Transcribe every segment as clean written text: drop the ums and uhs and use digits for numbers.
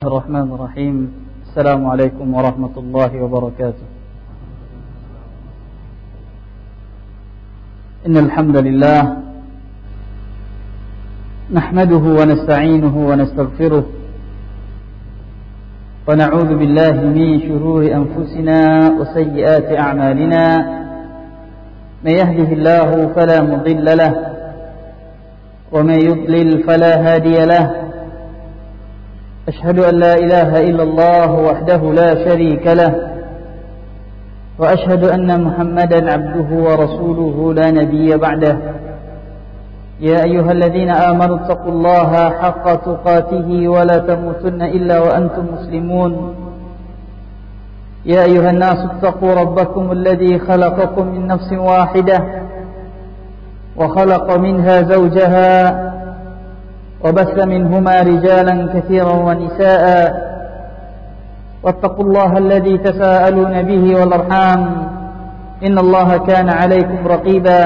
الرحمن الرحيم. السلام عليكم ورحمة الله وبركاته. إن الحمد لله نحمده ونستعينه ونستغفره ونعوذ بالله من شرور أنفسنا وسيئات أعمالنا. من يهده الله فلا مضل له ومن يضلل فلا هادي له. أشهد أن لا إله إلا الله وحده لا شريك له وأشهد أن محمدا عبده ورسوله لا نبي بعده. يا أيها الذين آمنوا اتقوا الله حق تقاته ولا تموتن إلا وأنتم مسلمون. يا أيها الناس اتقوا ربكم الذي خلقكم من نفس واحدة وخلق منها زوجها وبث منهما رجالا كثيرا ونساء واتقوا الله الذي تساءلون به والأرحام إن الله كان عليكم رقيبا.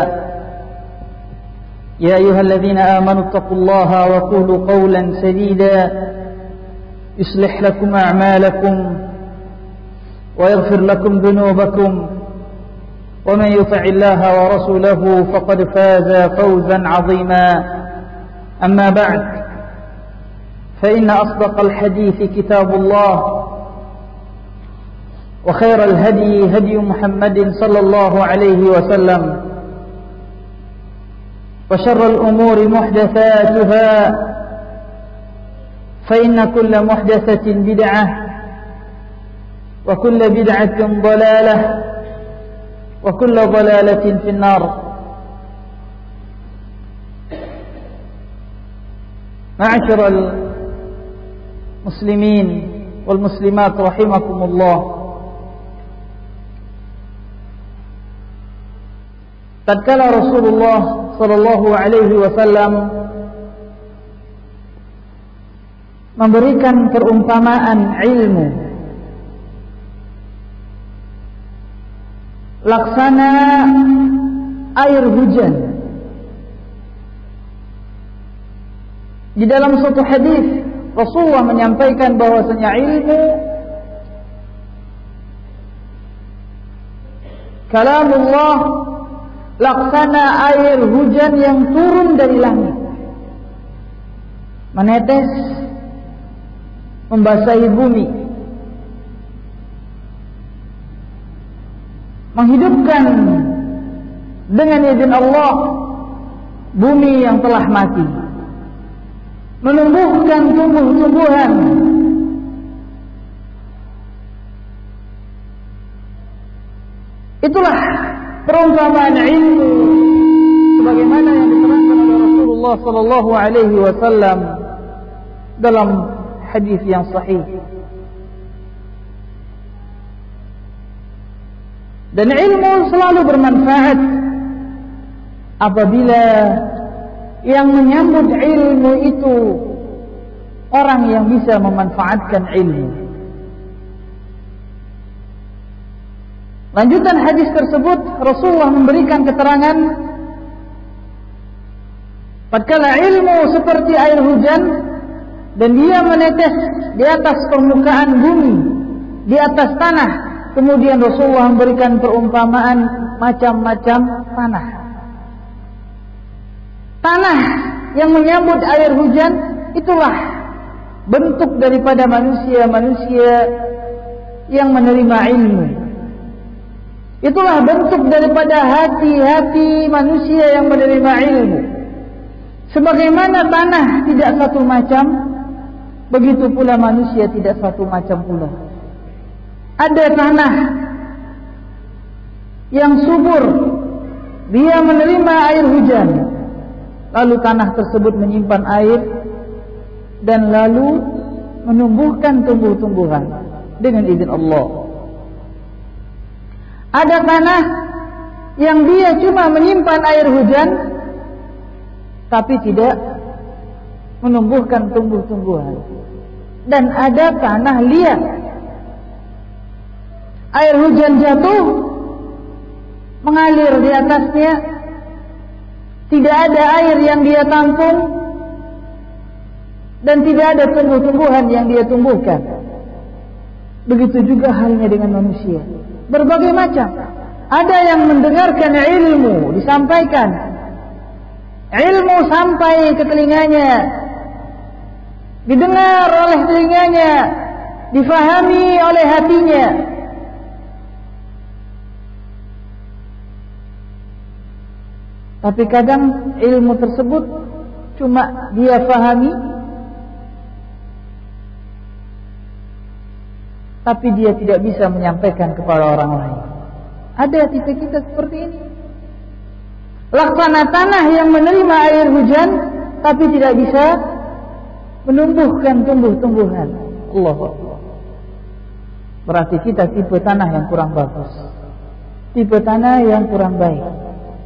يا أيها الذين آمنوا اتقوا الله وقولوا قولا سديدا يصلح لكم أعمالكم ويغفر لكم ذنوبكم ومن يطع الله ورسوله فقد فاز فوزا عظيما. أما بعد فإن أصدق الحديث كتاب الله وخير الهدي هدي محمد صلى الله عليه وسلم وشر الأمور محدثاتها فإن كل محدثة بدعة وكل بدعة ضلالة وكل ضلالة في النار. معاشر المسلمين والمسلمات رحمكم الله. Tatkala Rasulullah sallallahu alaihi wasallam memberikan perumpamaan ilmu laksana air hujan, di dalam suatu hadis Rasulullah menyampaikan bahwasanya ilmu kalamullah laksana air hujan yang turun dari langit, menetes membasahi bumi, menghidupkan dengan izin Allah bumi yang telah mati, menumbuhkan tumbuh-tumbuhan. Itulah perumpamaan ilmu sebagaimana yang diterangkan oleh Rasulullah sallallahu alaihi wasallam dalam hadis yang sahih. Dan ilmu selalu bermanfaat apabila yang menyambut ilmu itu orang yang bisa memanfaatkan ilmu. Lanjutan hadis tersebut, Rasulullah memberikan keterangan tatkala ilmu seperti air hujan dan dia menetes di atas permukaan bumi, di atas tanah. Kemudian Rasulullah memberikan perumpamaan macam-macam tanah. Tanah yang menyambut air hujan itulah bentuk daripada manusia-manusia yang menerima ilmu. Itulah bentuk daripada hati-hati manusia yang menerima ilmu. Sebagaimana tanah tidak satu macam, begitu pula manusia tidak satu macam pula. Ada tanah yang subur, dia menerima air hujan, lalu tanah tersebut menyimpan air dan lalu menumbuhkan tumbuh-tumbuhan dengan izin Allah. Ada tanah yang dia cuma menyimpan air hujan tapi tidak menumbuhkan tumbuh-tumbuhan. Dan ada tanah liat, air hujan jatuh mengalir di atasnya, tidak ada air yang dia tampung, dan tidak ada tumbuh-tumbuhan yang dia tumbuhkan. Begitu juga halnya dengan manusia. Berbagai macam. Ada yang mendengarkan ilmu disampaikan, ilmu sampai ke telinganya, didengar oleh telinganya, difahami oleh hatinya. Tapi kadang ilmu tersebut cuma dia fahami, tapi dia tidak bisa menyampaikan kepada orang lain. Ada kita seperti ini. Laksana tanah yang menerima air hujan, tapi tidak bisa menumbuhkan tumbuh-tumbuhan. Allahu Akbar. Berarti kita tipe tanah yang kurang bagus, tipe tanah yang kurang baik.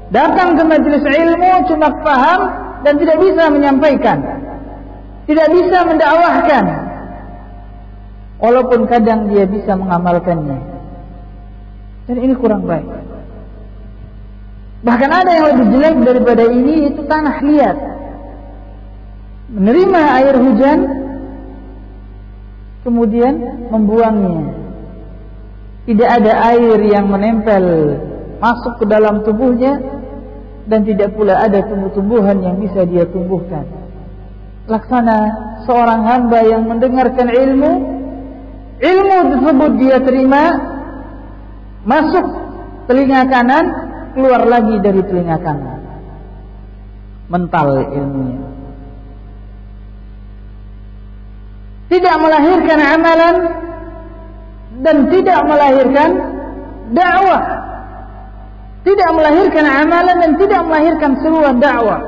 Datang ke majelis ilmu cuma paham dan tidak bisa menyampaikan, tidak bisa mendakwahkan, walaupun kadang dia bisa mengamalkannya. Dan ini kurang baik. Bahkan ada yang lebih jelek daripada ini, itu tanah liat. Menerima air hujan, kemudian membuangnya. Tidak ada air yang menempel masuk ke dalam tubuhnya, dan tidak pula ada tumbuh-tumbuhan yang bisa dia tumbuhkan. Laksana seorang hamba yang mendengarkan ilmu tersebut dia terima, masuk telinga kanan, keluar lagi dari telinga kanan. Mental ilmunya. Tidak melahirkan amalan dan tidak melahirkan dakwah. Tidak melahirkan amalan dan tidak melahirkan seruan dakwah.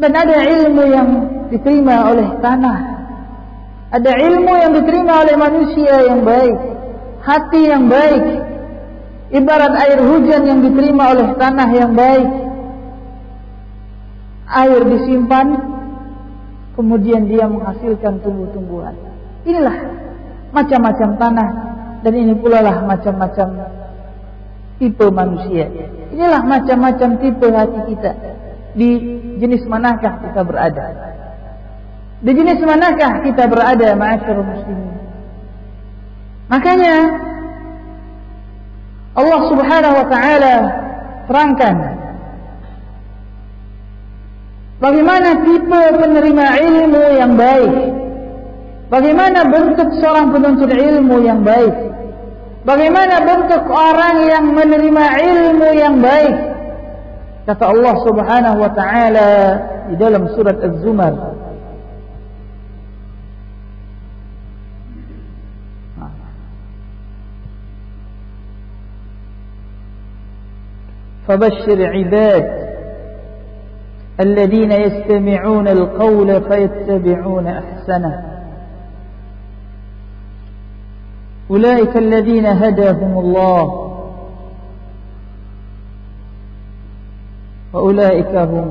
Dan ada ilmu yang diterima oleh tanah, ada ilmu yang diterima oleh manusia yang baik, hati yang baik, ibarat air hujan yang diterima oleh tanah yang baik. Air disimpan, kemudian dia menghasilkan tumbuh-tumbuhan. Inilah macam-macam tanah, dan ini pula lah macam-macam tipe manusia. Inilah macam-macam tipe hati kita. Di jenis manakah kita berada? Di jenis manakah kita berada, ma'asyiral muslimin? Makanya Allah Subhanahu wa taala terangkan bagaimana tipe penerima ilmu yang baik, bagaimana bentuk seorang penuntut ilmu yang baik, bagaimana bentuk orang yang menerima ilmu yang baik. Kata Allah Subhanahu wa taala di dalam surat Az-Zumar, فبشر عباد الذين يستمعون القول فيتبعون أحسنه أولئك الذين هداهم الله وأولئك هم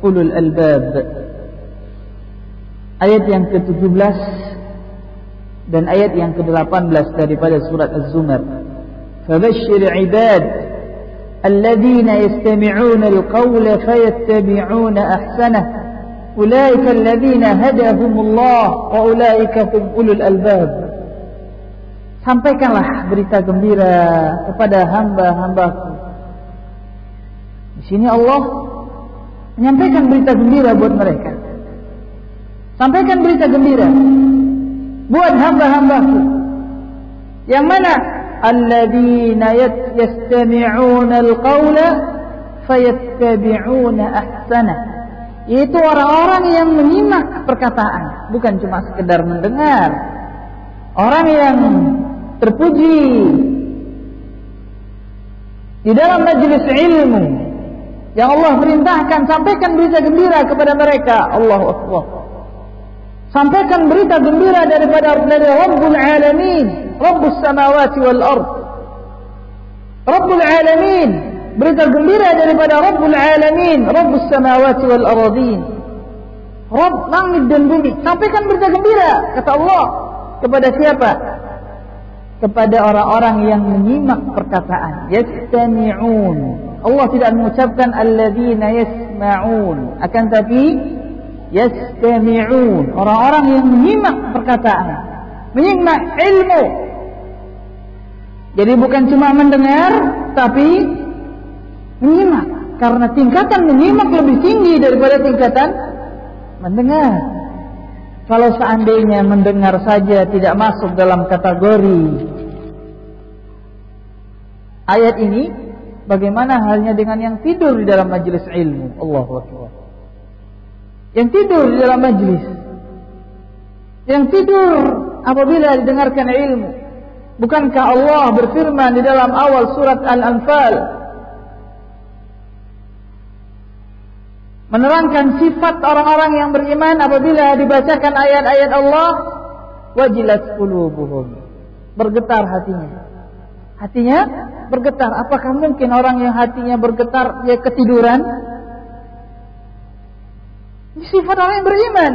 أولو الألباب. Ayat yang ke-17 dan ayat yang ke-18 daripada surat Az-Zumar. فبشر عباد الذين يستمعون القول فيتبعون أحسنه أولئك الذين هداهم الله وأولئك هم أولو الألباب. Sampaikanlah berita gembira kepada hamba-hambaku. Di sini Allah menyampaikan berita gembira buat mereka. Sampaikan berita gembira buat hamba-hambaku. Yang mana? Alladzina yastami'una al-qawla fayattabi'una ahsanah. Yaitu orang-orang yang menyimak perkataan, bukan cuma sekedar mendengar. Orang yang terpuji di dalam majelis ilmu yang Allah perintahkan, sampaikan berita gembira kepada mereka. Allahu Akbar. Sampaikan berita gembira dari Rabbul Alamin, Rabbus Samawati wal Ard. Rabbul Alamin, berita gembira daripada Rabbul Alamin, Rabbus Samawati wal Ardin. Rabb langit dan bumi. Sampaikan berita gembira, kata Allah. Kepada siapa? Kepada orang-orang yang menyimak perkataan. Yastami'un. Allah tidak mengucapkan alladzina yasma'un, akan tapi yastami'un, orang-orang yang menyimak perkataan, menyimak ilmu. Jadi bukan cuma mendengar, tapi menyimak. Karena tingkatan menyimak lebih tinggi daripada tingkatan mendengar. Kalau seandainya mendengar saja tidak masuk dalam kategori ayat ini, bagaimana halnya dengan yang tidur di dalam majelis ilmu? Allahu Akbar. Yang tidur di dalam majelis, yang tidur apabila didengarkan ilmu. Bukankah Allah berfirman di dalam awal surat Al-Anfal, menerangkan sifat orang-orang yang beriman apabila dibacakan ayat-ayat Allah, wajilat qulubuhum, bergetar hatinya. Hatinya bergetar. Apakah mungkin orang yang hatinya bergetar dia ketiduran? Ini sifat orang yang beriman.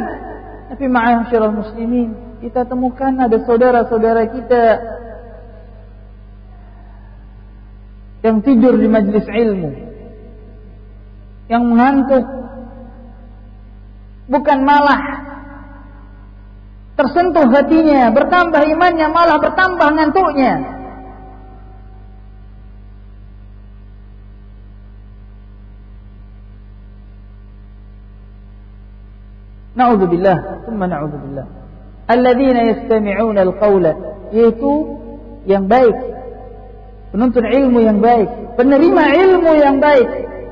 Tapi ma'asyiral muslimin, kita temukan ada saudara-saudara kita yang tidur di majelis ilmu, yang mengantuk, bukan malah tersentuh hatinya, bertambah imannya, malah bertambah ngantuknya. Na'udzubillah, tsumma na'udzubillah. Alladzina yastami'una al-qawla, yaitu yang baik, penuntut ilmu yang baik, penerima ilmu yang baik,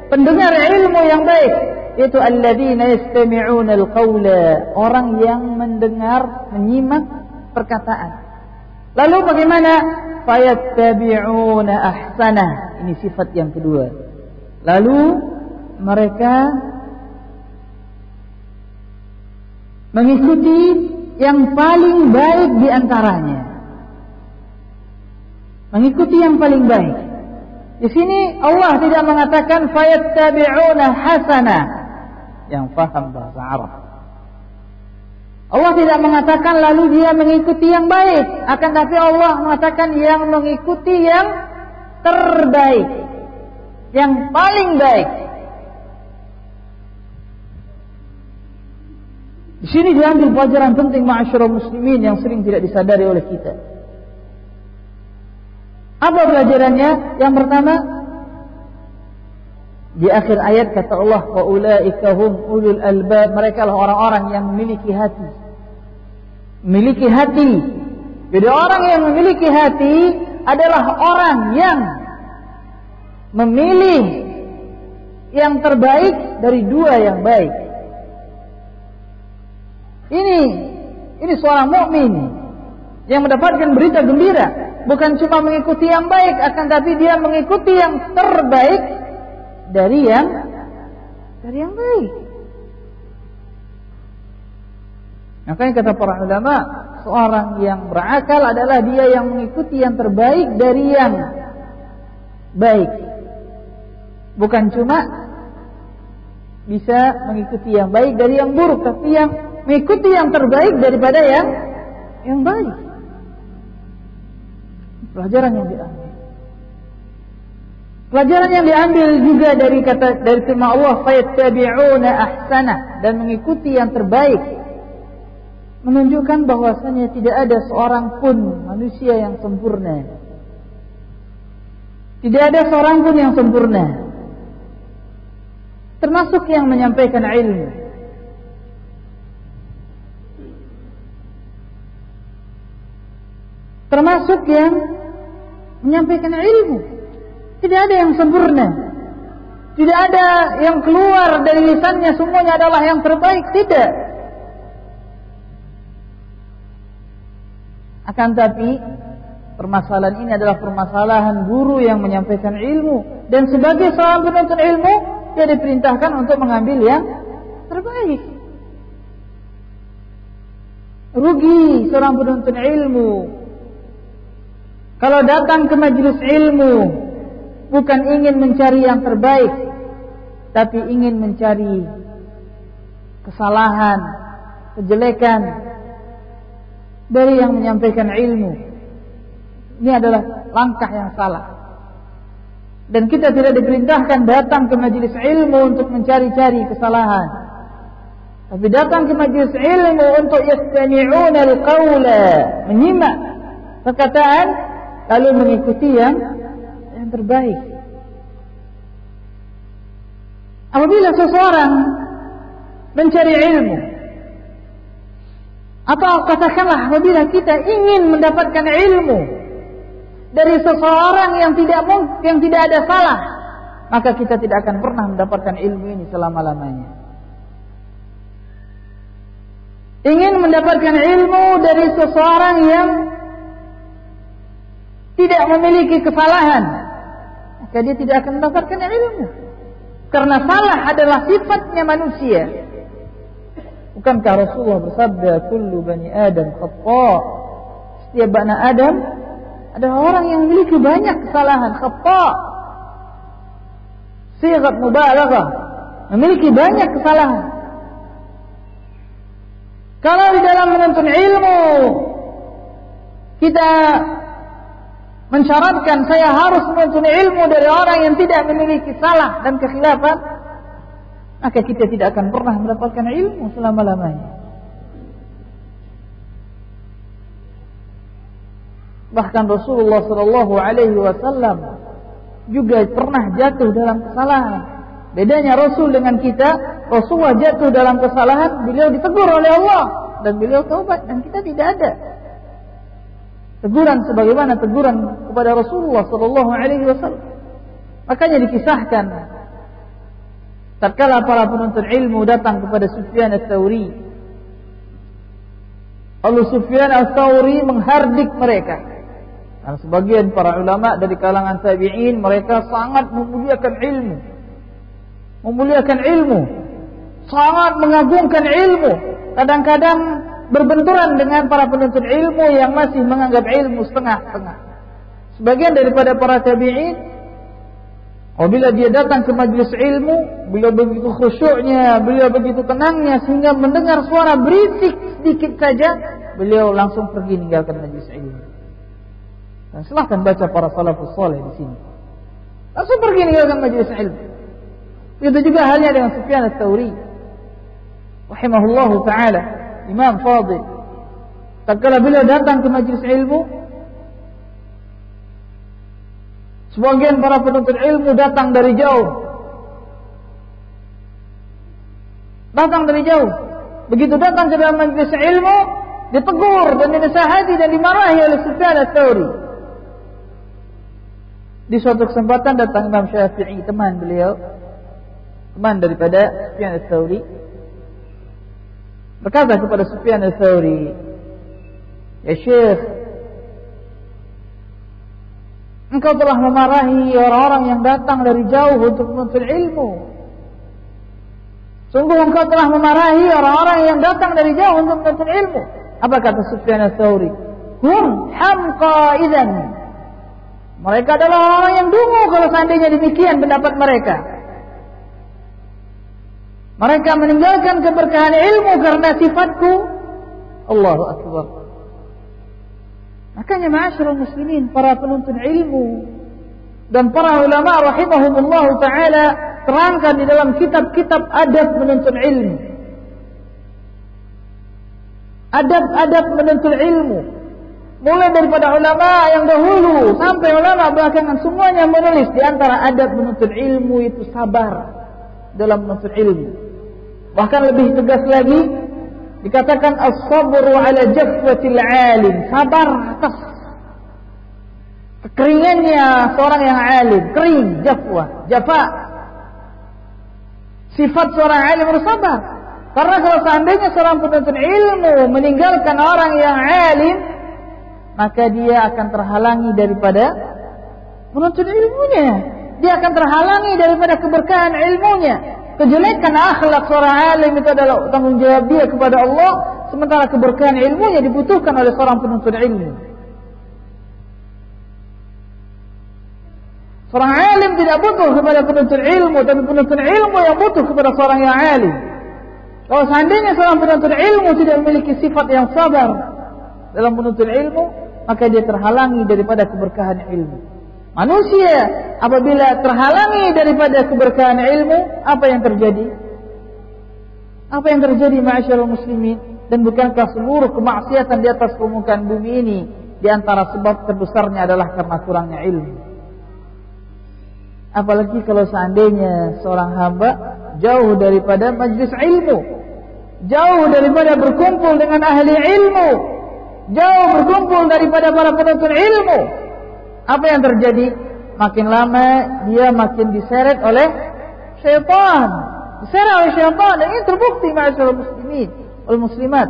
pendengar ilmu yang baik, yaitu alladzina yastami'una al-qawla, orang yang mendengar, menyimak perkataan. Lalu bagaimana? Fayattabi'una ahsanah. Ini sifat yang kedua. Lalu mereka mengikuti yang paling baik di antaranya. Mengikuti yang paling baik. Di sini Allah tidak mengatakan fayattabi'una hasana, yang faham bahasa Arab. Allah tidak mengatakan lalu dia mengikuti yang baik, akan tapi Allah mengatakan yang mengikuti yang terbaik, yang paling baik. Di sini diambil pelajaran penting ma'asyiral muslimin yang sering tidak disadari oleh kita. Apa pelajarannya? Yang pertama, di akhir ayat kata Allah, wa ulaika hum ulul albab, mereka lah orang-orang yang memiliki hati. Memiliki hati. Jadi orang yang memiliki hati adalah orang yang memilih yang terbaik dari dua yang baik. Ini seorang mukmin yang mendapatkan berita gembira, bukan cuma mengikuti yang baik, akan tapi dia mengikuti yang terbaik dari yang baik. Makanya kata para ulama, seorang yang berakal adalah dia yang mengikuti yang terbaik dari yang baik. Bukan cuma bisa mengikuti yang baik dari yang buruk, tapi yang mengikuti yang terbaik daripada yang baik. Pelajaran yang diambil. Pelajaran yang diambil juga dari firman Allah, fayattabi'una ahsanah, dan mengikuti yang terbaik, menunjukkan bahwasanya tidak ada seorang pun manusia yang sempurna. Tidak ada seorang pun yang sempurna, termasuk yang menyampaikan ilmu. Termasuk yang menyampaikan ilmu. Tidak ada yang sempurna. Tidak ada yang keluar dari lisannya semuanya adalah yang terbaik. Tidak. Akan tapi permasalahan ini adalah permasalahan guru yang menyampaikan ilmu. Dan sebagai seorang penuntut ilmu, dia diperintahkan untuk mengambil yang terbaik. Rugi seorang penuntut ilmu kalau datang ke majelis ilmu bukan ingin mencari yang terbaik, tapi ingin mencari kesalahan, kejelekan dari yang menyampaikan ilmu. Ini adalah langkah yang salah. Dan kita tidak diperintahkan datang ke majelis ilmu untuk mencari-cari kesalahan. tapi datang ke majlis ilmu untuk yastami'una al-qawla, menyimak perkataan lalu mengikuti yang terbaik. Apabila seseorang mencari ilmu, atau katakanlah apabila kita ingin mendapatkan ilmu dari seseorang yang tidak ada salah, maka kita tidak akan pernah mendapatkan ilmu ini selama-lamanya. Ingin mendapatkan ilmu dari seseorang yang tidak memiliki kesalahan, maka dia tidak akan mendapatkan ilmu. Karena salah adalah sifatnya manusia. Bukankah Rasulullah bersabda, kullu bani Adam khata'? Setiap anak Adam adalah orang yang memiliki banyak kesalahan. Khata', sighat mubalaghah, memiliki banyak kesalahan. Kalau di dalam menuntut ilmu kita mensyaratkan saya harus menuntut ilmu dari orang yang tidak memiliki salah dan kekhilafan, maka kita tidak akan pernah mendapatkan ilmu selama-lamanya. Bahkan Rasulullah sallallahu alaihi wasallam juga pernah jatuh dalam kesalahan. Bedanya Rasul dengan kita, Rasulullah jatuh dalam kesalahan, beliau ditegur oleh Allah dan beliau taubat, dan kita tidak ada teguran sebagaimana teguran kepada Rasulullah sallallahu alaihi wasallam. Makanya dikisahkan tatkala para penuntut ilmu datang kepada Sufyan ats-Tsauri, lalu Sufyan ats-Tsauri menghardik mereka. Dan sebagian para ulama dari kalangan tabi'in, mereka sangat memuliakan ilmu, sangat mengagungkan ilmu. Kadang-kadang berbenturan dengan para penuntut ilmu yang masih menganggap ilmu setengah-setengah. Sebagian daripada para tabi'in, apabila dia datang ke majlis ilmu, beliau begitu khusyuknya, beliau begitu tenangnya, sehingga mendengar suara berisik sedikit saja, beliau langsung pergi meninggalkan majlis ilmu. Dan silahkan baca para salafus saleh di sini, langsung pergi meninggalkan majlis ilmu. Begitu juga halnya dengan Sufyan ats-Tsauri rahimahullahu ta'ala, Imam Fadil. Tatkala beliau datang ke majlis ilmu, sebagian para penuntut ilmu datang dari jauh. Begitu datang ke dalam majlis ilmu, ditegur dan dinasihati dan dimarahi oleh Sufyan ats-Tsauri. Di suatu kesempatan datang Imam Syafi'i, teman daripada Sufyan ats-Tsauri, berkata kepada Sufyan ats-Tsauri, "Ya Syekh, engkau telah memarahi orang-orang yang datang dari jauh untuk menuntut ilmu. Sungguh engkau telah memarahi orang-orang yang datang dari jauh untuk menuntut ilmu." Apa kata Sufyan ats-Tsauri? "Hum hamqa idzan." Mereka adalah orang yang dungu kalau seandainya demikian pendapat mereka. Mereka meninggalkan keberkahan ilmu karena sifatku. Allahu Akbar. Makanya ma'asyiral muslimin, para penuntut ilmu dan para ulama rahimahumullah ta'ala terangkan di dalam kitab-kitab adab menuntut ilmu. Adab-adab menuntut ilmu. Mulai daripada ulama yang dahulu sampai ulama belakangan, semuanya menulis di antara adab menuntut ilmu itu sabar dalam menuntut ilmu. Bahkan lebih tegas lagi dikatakan as-sabru ala jafwatil alim, sabar atas kekeringannya seorang yang alim. Kering, jafa. Sifat seorang alim harus sabar. Karena kalau seandainya seorang penuntut ilmu meninggalkan orang yang alim, maka dia akan terhalangi daripada menuntut ilmunya. Dia akan terhalangi daripada keberkahan ilmunya. Kejelekan akhlak seorang alim itu adalah tanggung jawab dia kepada Allah, sementara keberkahan ilmunya dibutuhkan oleh seorang penuntut ilmu. Seorang alim tidak butuh kepada penuntut ilmu, tapi penuntut ilmu yang butuh kepada seorang yang alim. Kalau seandainya seorang penuntut ilmu tidak memiliki sifat yang sabar dalam penuntut ilmu, maka dia terhalangi daripada keberkahan ilmu. Manusia apabila terhalangi daripada keberkahan ilmu, apa yang terjadi? Apa yang terjadi ma'asyiral muslimin? Dan bukankah seluruh kemaksiatan di atas permukaan bumi ini di antara sebab terbesarnya adalah karena kurangnya ilmu? Apalagi kalau seandainya seorang hamba jauh daripada majlis ilmu, jauh daripada berkumpul dengan ahli ilmu, jauh berkumpul daripada para penuntut ilmu. Apa yang terjadi? Makin lama dia makin diseret oleh syaitan, diseret oleh syaitan, dan ini terbukti ma'asyiral muslimin wal muslimat.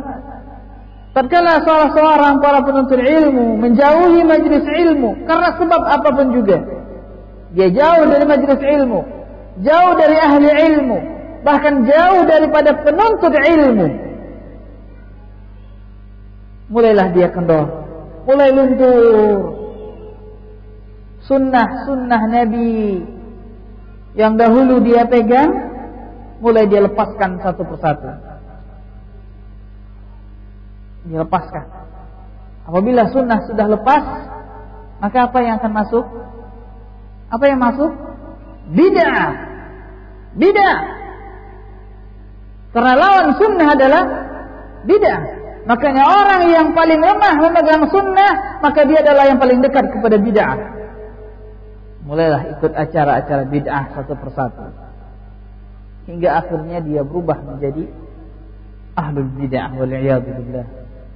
Tatkala salah seorang para penuntut ilmu menjauhi majlis ilmu karena sebab apapun juga, dia jauh dari majlis ilmu, jauh dari ahli ilmu, bahkan jauh daripada penuntut ilmu, mulailah dia kendor, mulai luntur. Sunnah-sunnah Nabi yang dahulu dia pegang, mulai dia lepaskan satu persatu. Dia lepaskan. Apabila sunnah sudah lepas, maka apa yang akan masuk? Apa yang masuk? Bid'ah. Bid'ah. Karena lawan sunnah adalah bid'ah. Makanya orang yang paling lemah memegang sunnah, maka dia adalah yang paling dekat kepada bid'ah. Mulailah ikut acara-acara bid'ah satu persatu, hingga akhirnya dia berubah menjadi ahlul bid'ah wal iyadu billah.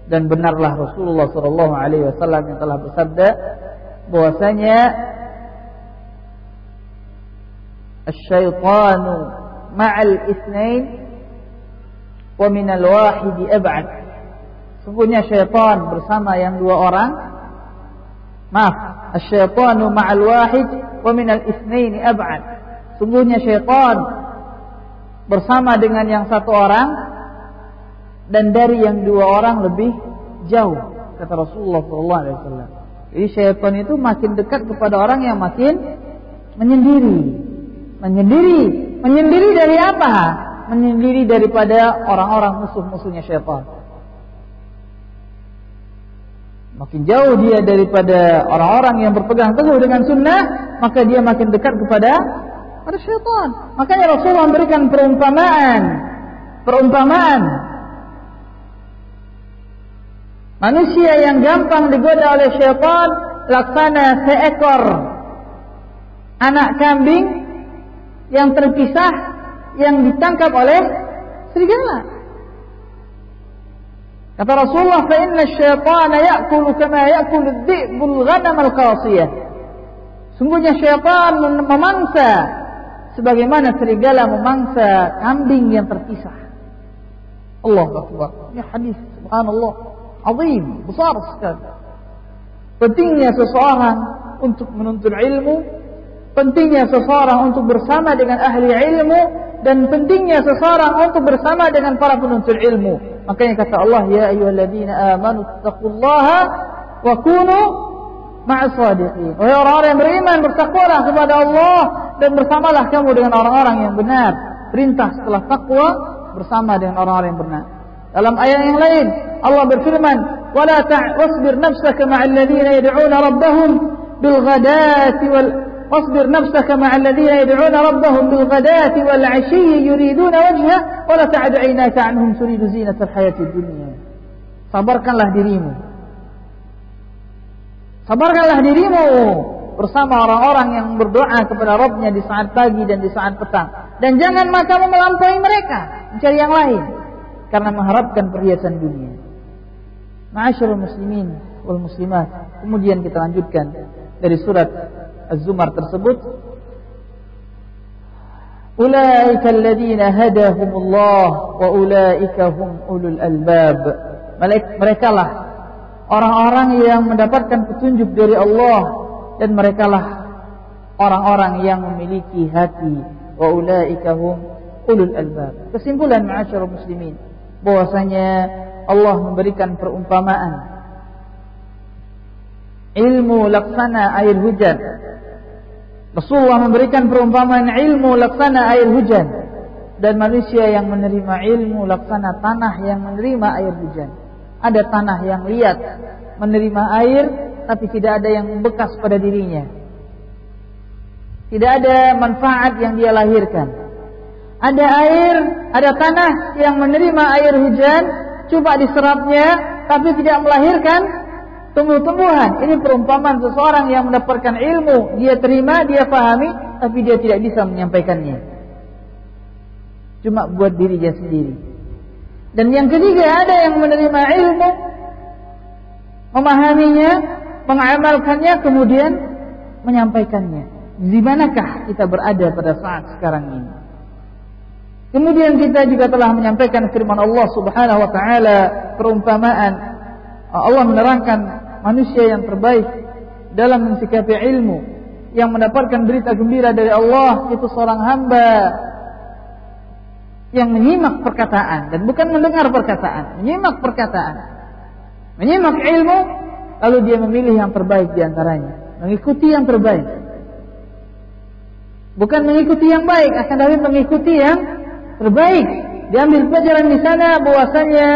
Dan benarlah Rasulullah sallallahu alaihi wasallam yang telah bersabda bahwasanya asy-syaitanu ma'al itsnain wa minal wahidi ab'ad. Sungguhnya syaitan bersama yang dua orang, asy-syaitanu ma'al wahid wa minal itsnaini ab'ad. Sungguhnya syaitan bersama dengan yang satu orang, dan dari yang dua orang lebih jauh, kata Rasulullah sallallahu alaihi wasallam. Jadi syaitan itu makin dekat kepada orang yang makin menyendiri. Menyendiri dari apa? Menyendiri daripada orang-orang musuh-musuhnya syaitan. Makin jauh dia daripada orang-orang yang berpegang teguh dengan sunnah, maka dia makin dekat kepada syaitan. Makanya Rasulullah memberikan perumpamaan. Manusia yang gampang digoda oleh syaitan laksana seekor anak kambing yang terpisah yang ditangkap oleh serigala. Kata Rasulullah, fa inna asy-syaitana ya'kulu kama ya'kulu ad-dhi'bul ghanam al-qasiyah. Sungguhnya syaitan memangsa sebagaimana serigala memangsa kambing yang terpisah. Allahu akbar. Ini hadis subhanallah azim, besar sekali. Pentingnya seseorang untuk menuntut ilmu, pentingnya seseorang untuk bersama dengan ahli ilmu, dan pentingnya seseorang untuk bersama dengan para penuntut ilmu. Makanya kata Allah, ya ayyuhalladzina amanu taqullaha wa kunu ma'as shadiqin. Wahai orang-orang yang beriman, bertakwalah kepada Allah dan bersamalah kamu dengan orang-orang yang benar. Perintah setelah takwa bersama dengan orang-orang yang benar. Dalam ayat yang lain Allah berfirman, "Wala wasbir nafsaka ma'al ladzina yad'una rabbahum bil ghadati wal wasbir nafsaka ma'al ladzina yad'una rabbahum bil ghadati wal 'ashiyyi yuriduna wajha wa la ta'du 'aynaka 'anhum turidu zinatal hayatid dunya." Sabarkanlah dirimu bersama orang-orang yang berdoa kepada Rabbnya di saat pagi dan di saat petang, dan jangan matamu melampaui mereka mencari yang lain karena mengharapkan perhiasan dunia. Ma'asyiral muslimin wal muslimat. Kemudian kita lanjutkan dari surat Az-Zumar tersebut. Ulaika alladziina hadahumullah wa ulaika hum ulul albab. Merekalah orang-orang yang mendapatkan petunjuk dari Allah, dan merekalah orang-orang yang memiliki hati. Wa ulaika hum ulul albab. Kesimpulan ma'asyiral muslimin, bahwasanya Allah memberikan perumpamaan ilmu laksana air hujan. Rasulullah memberikan perumpamaan ilmu laksana air hujan, dan manusia yang menerima ilmu laksana tanah yang menerima air hujan. Ada tanah yang liat menerima air, tapi tidak ada yang membekas pada dirinya, tidak ada manfaat yang dia lahirkan. Ada air, ada tanah yang menerima air hujan, coba diserapnya, tapi tidak melahirkan tumbuh-tumbuhan. Ini perumpamaan seseorang yang mendapatkan ilmu, dia terima, dia pahami, tapi dia tidak bisa menyampaikannya. Cuma buat dirinya sendiri. Dan yang ketiga, ada yang menerima ilmu, memahaminya, mengamalkannya, kemudian menyampaikannya. Di manakah kita berada pada saat sekarang ini? Kemudian kita juga telah menyampaikan firman Allah Subhanahu wa taala, perumpamaan Allah menerangkan manusia yang terbaik dalam mensikapi ilmu, yang mendapatkan berita gembira dari Allah, itu seorang hamba yang menyimak perkataan dan bukan mendengar perkataan, menyimak perkataan, menyimak ilmu, lalu dia memilih yang terbaik di antaranya, mengikuti yang terbaik, bukan mengikuti yang baik, akan tapi mengikuti yang terbaik. Diambil pelajaran di sana bahwasanya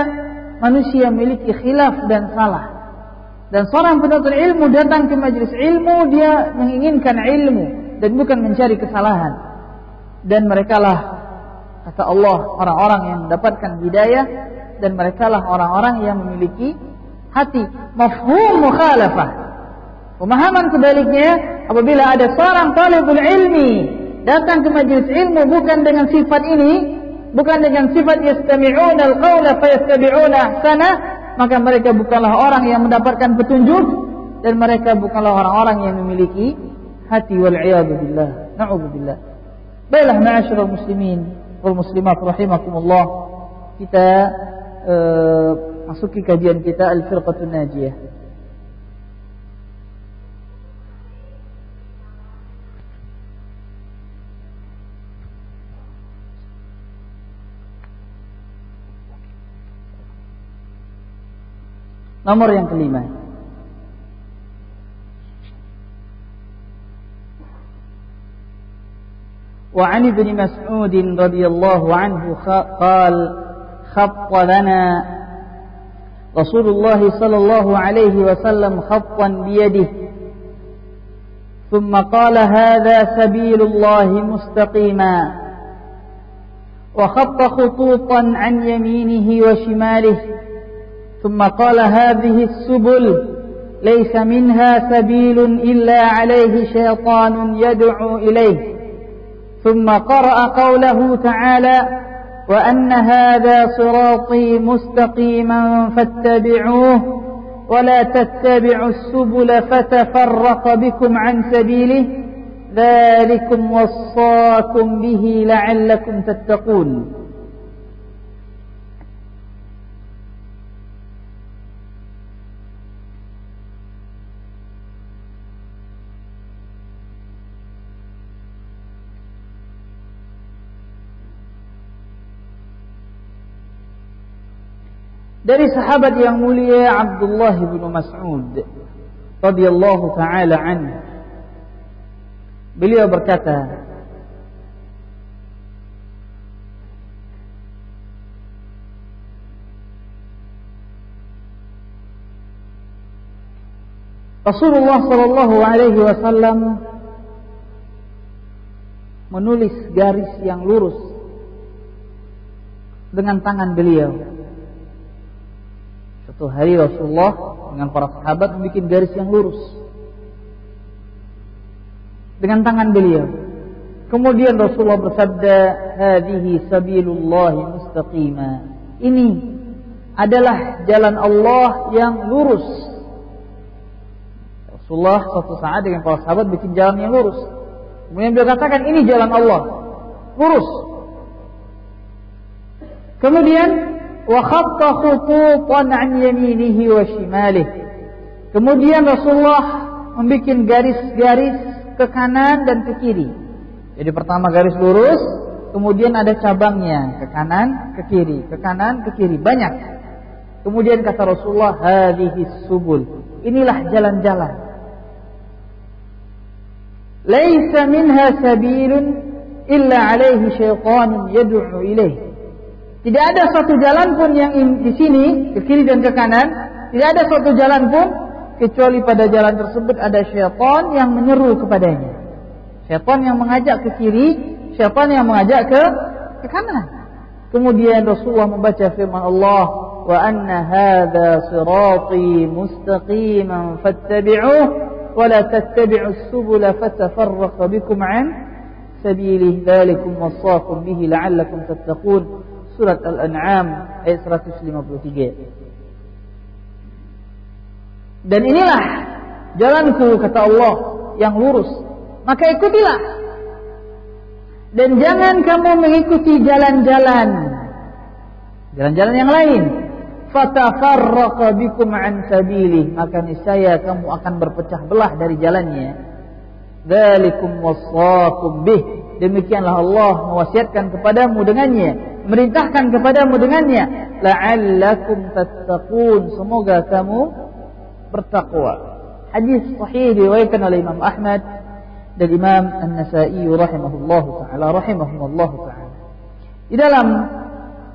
manusia memiliki khilaf dan salah. Dan seorang penuntut ilmu datang ke majelis ilmu, dia menginginkan ilmu dan bukan mencari kesalahan. Dan merekalah, kata Allah, orang-orang yang mendapatkan hidayah, dan merekalah orang-orang yang memiliki hati mafhum mukhalafah. Pemahaman sebaliknya, apabila ada seorang talibul ilmi datang ke majelis ilmu bukan dengan sifat ini, bukan dengan sifat yastami'una al-qawla fayattabi'una ahsana, maka mereka bukanlah orang yang mendapatkan petunjuk, dan mereka bukanlah orang-orang yang memiliki hati, wal iyadu billah, na'udzubillah. Baiklah ma'asyiral muslimin wal muslimat rahimakumullah, kita masuki kajian kita Al-Firqatun Najiyah. Nomor yang kelima. Wa 'an Ibnu Mas'ud radhiyallahu anhu qala khatta lana Rasulullah sallallahu alaihi wasallam khattan bi yadihi thumma qala hadha sabilullah mustaqima wa khatta khututan 'an yaminihi wa shimalihi ثم قال هذه السبل ليس منها سبيل إلا عليه شيطان يدعو إليه ثم قرأ قوله تعالى وأن هذا صراطي مستقيما فاتبعوه ولا تتبعوا السبل فتفرق بكم عن سبيله ذلكم وصاكم به لعلكم تتقون. Dari sahabat yang mulia Abdullah bin Mas'ud radhiyallahu taala anhu, beliau berkata, Rasulullah sallallahu alaihi wasallam menulis garis yang lurus dengan tangan beliau. Suatu hari Rasulullah dengan para sahabat membuat garis yang lurus dengan tangan beliau. Kemudian Rasulullah bersabda, "Hadhihi sabilullah mustaqima." Ini adalah jalan Allah yang lurus. Rasulullah suatu saat dengan para sahabat bikin jalan yang lurus. Kemudian beliau katakan, ini jalan Allah, lurus. Kemudian wa khatta khututan an yaminihi wa shimalihi. Kemudian Rasulullah membuat garis-garis ke kanan dan ke kiri. Jadi pertama garis lurus, kemudian ada cabangnya ke kanan, ke kiri, ke kanan, ke kiri, banyak. Kemudian kata Rasulullah, hadhihi subul. Inilah jalan-jalan. Laisa minha sabilun illa alaihi syaitanun yad'u ilaihi. Tidak ada suatu jalan pun yang di sini, ke kiri dan ke kanan, tidak ada suatu jalan pun kecuali pada jalan tersebut ada syaitan yang menyeru kepadanya. Syaitan yang mengajak ke kiri, syaitan yang mengajak ke ke kanan. Kemudian Rasulullah membaca firman Allah, wa anna hadza sirati mustaqiman fattabi'uhu wa la tattabi'us subula fatafarraqa bikum an sabilihi dzalikum wasaqakum bihi la'allakum tattaqun. Surat Al-An'am ayat 153. Dan inilah jalanku, kata Allah, yang lurus, maka ikutilah. Dan jangan kamu mengikuti jalan-jalan yang lain. Fatafarraqa bikum an sabilihi, maka niscaya kamu akan berpecah belah dari jalannya. Dzalikum wasaqakum bih, demikianlah Allah mewasiatkan kepadamu dengannya, merintahkan kepadamu dengannya. La'allakum tattaqun, semoga kamu bertakwa. Hadis sahih diriwayatkan oleh Imam Ahmad dan Imam An-Nasa'i rahimahullahu ta'ala. Di dalam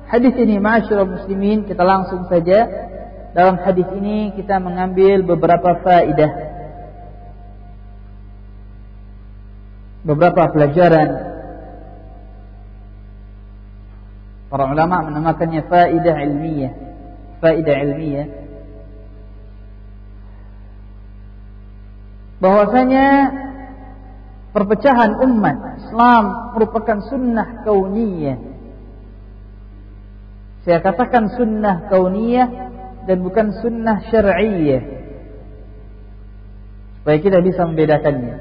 hadis ini, ma'asyiral muslimin, kita langsung saja dalam hadis ini kita mengambil beberapa faedah, beberapa pelajaran. Para ulama menamakannya faedah ilmiah. Bahwasanya perpecahan umat Islam merupakan sunnah kauniyah. Saya katakan sunnah kauniyah dan bukan sunnah syar'iyyah, supaya kita bisa membedakannya.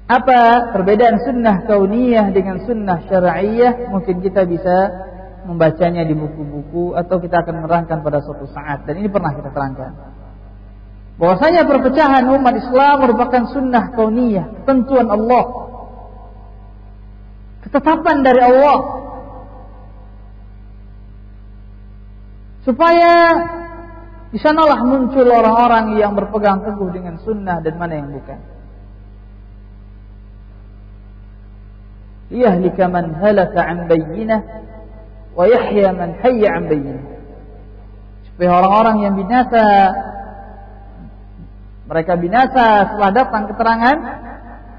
Apa perbedaan sunnah kauniyah dengan sunnah syar'iyyah? Mungkin kita bisa membacanya di buku-buku atau kita akan menerangkan pada suatu saat, dan ini pernah kita terangkan. Bahwasanya perpecahan umat Islam merupakan sunnah kauniyah, ketentuan Allah, ketetapan dari Allah, supaya di sanalah muncul orang-orang yang berpegang teguh dengan sunnah dan mana yang bukan. Liyahlika man halaka an bayyinah wa yahya man hayya an bayyinah, supaya orang-orang yang binasa, mereka binasa setelah datang keterangan,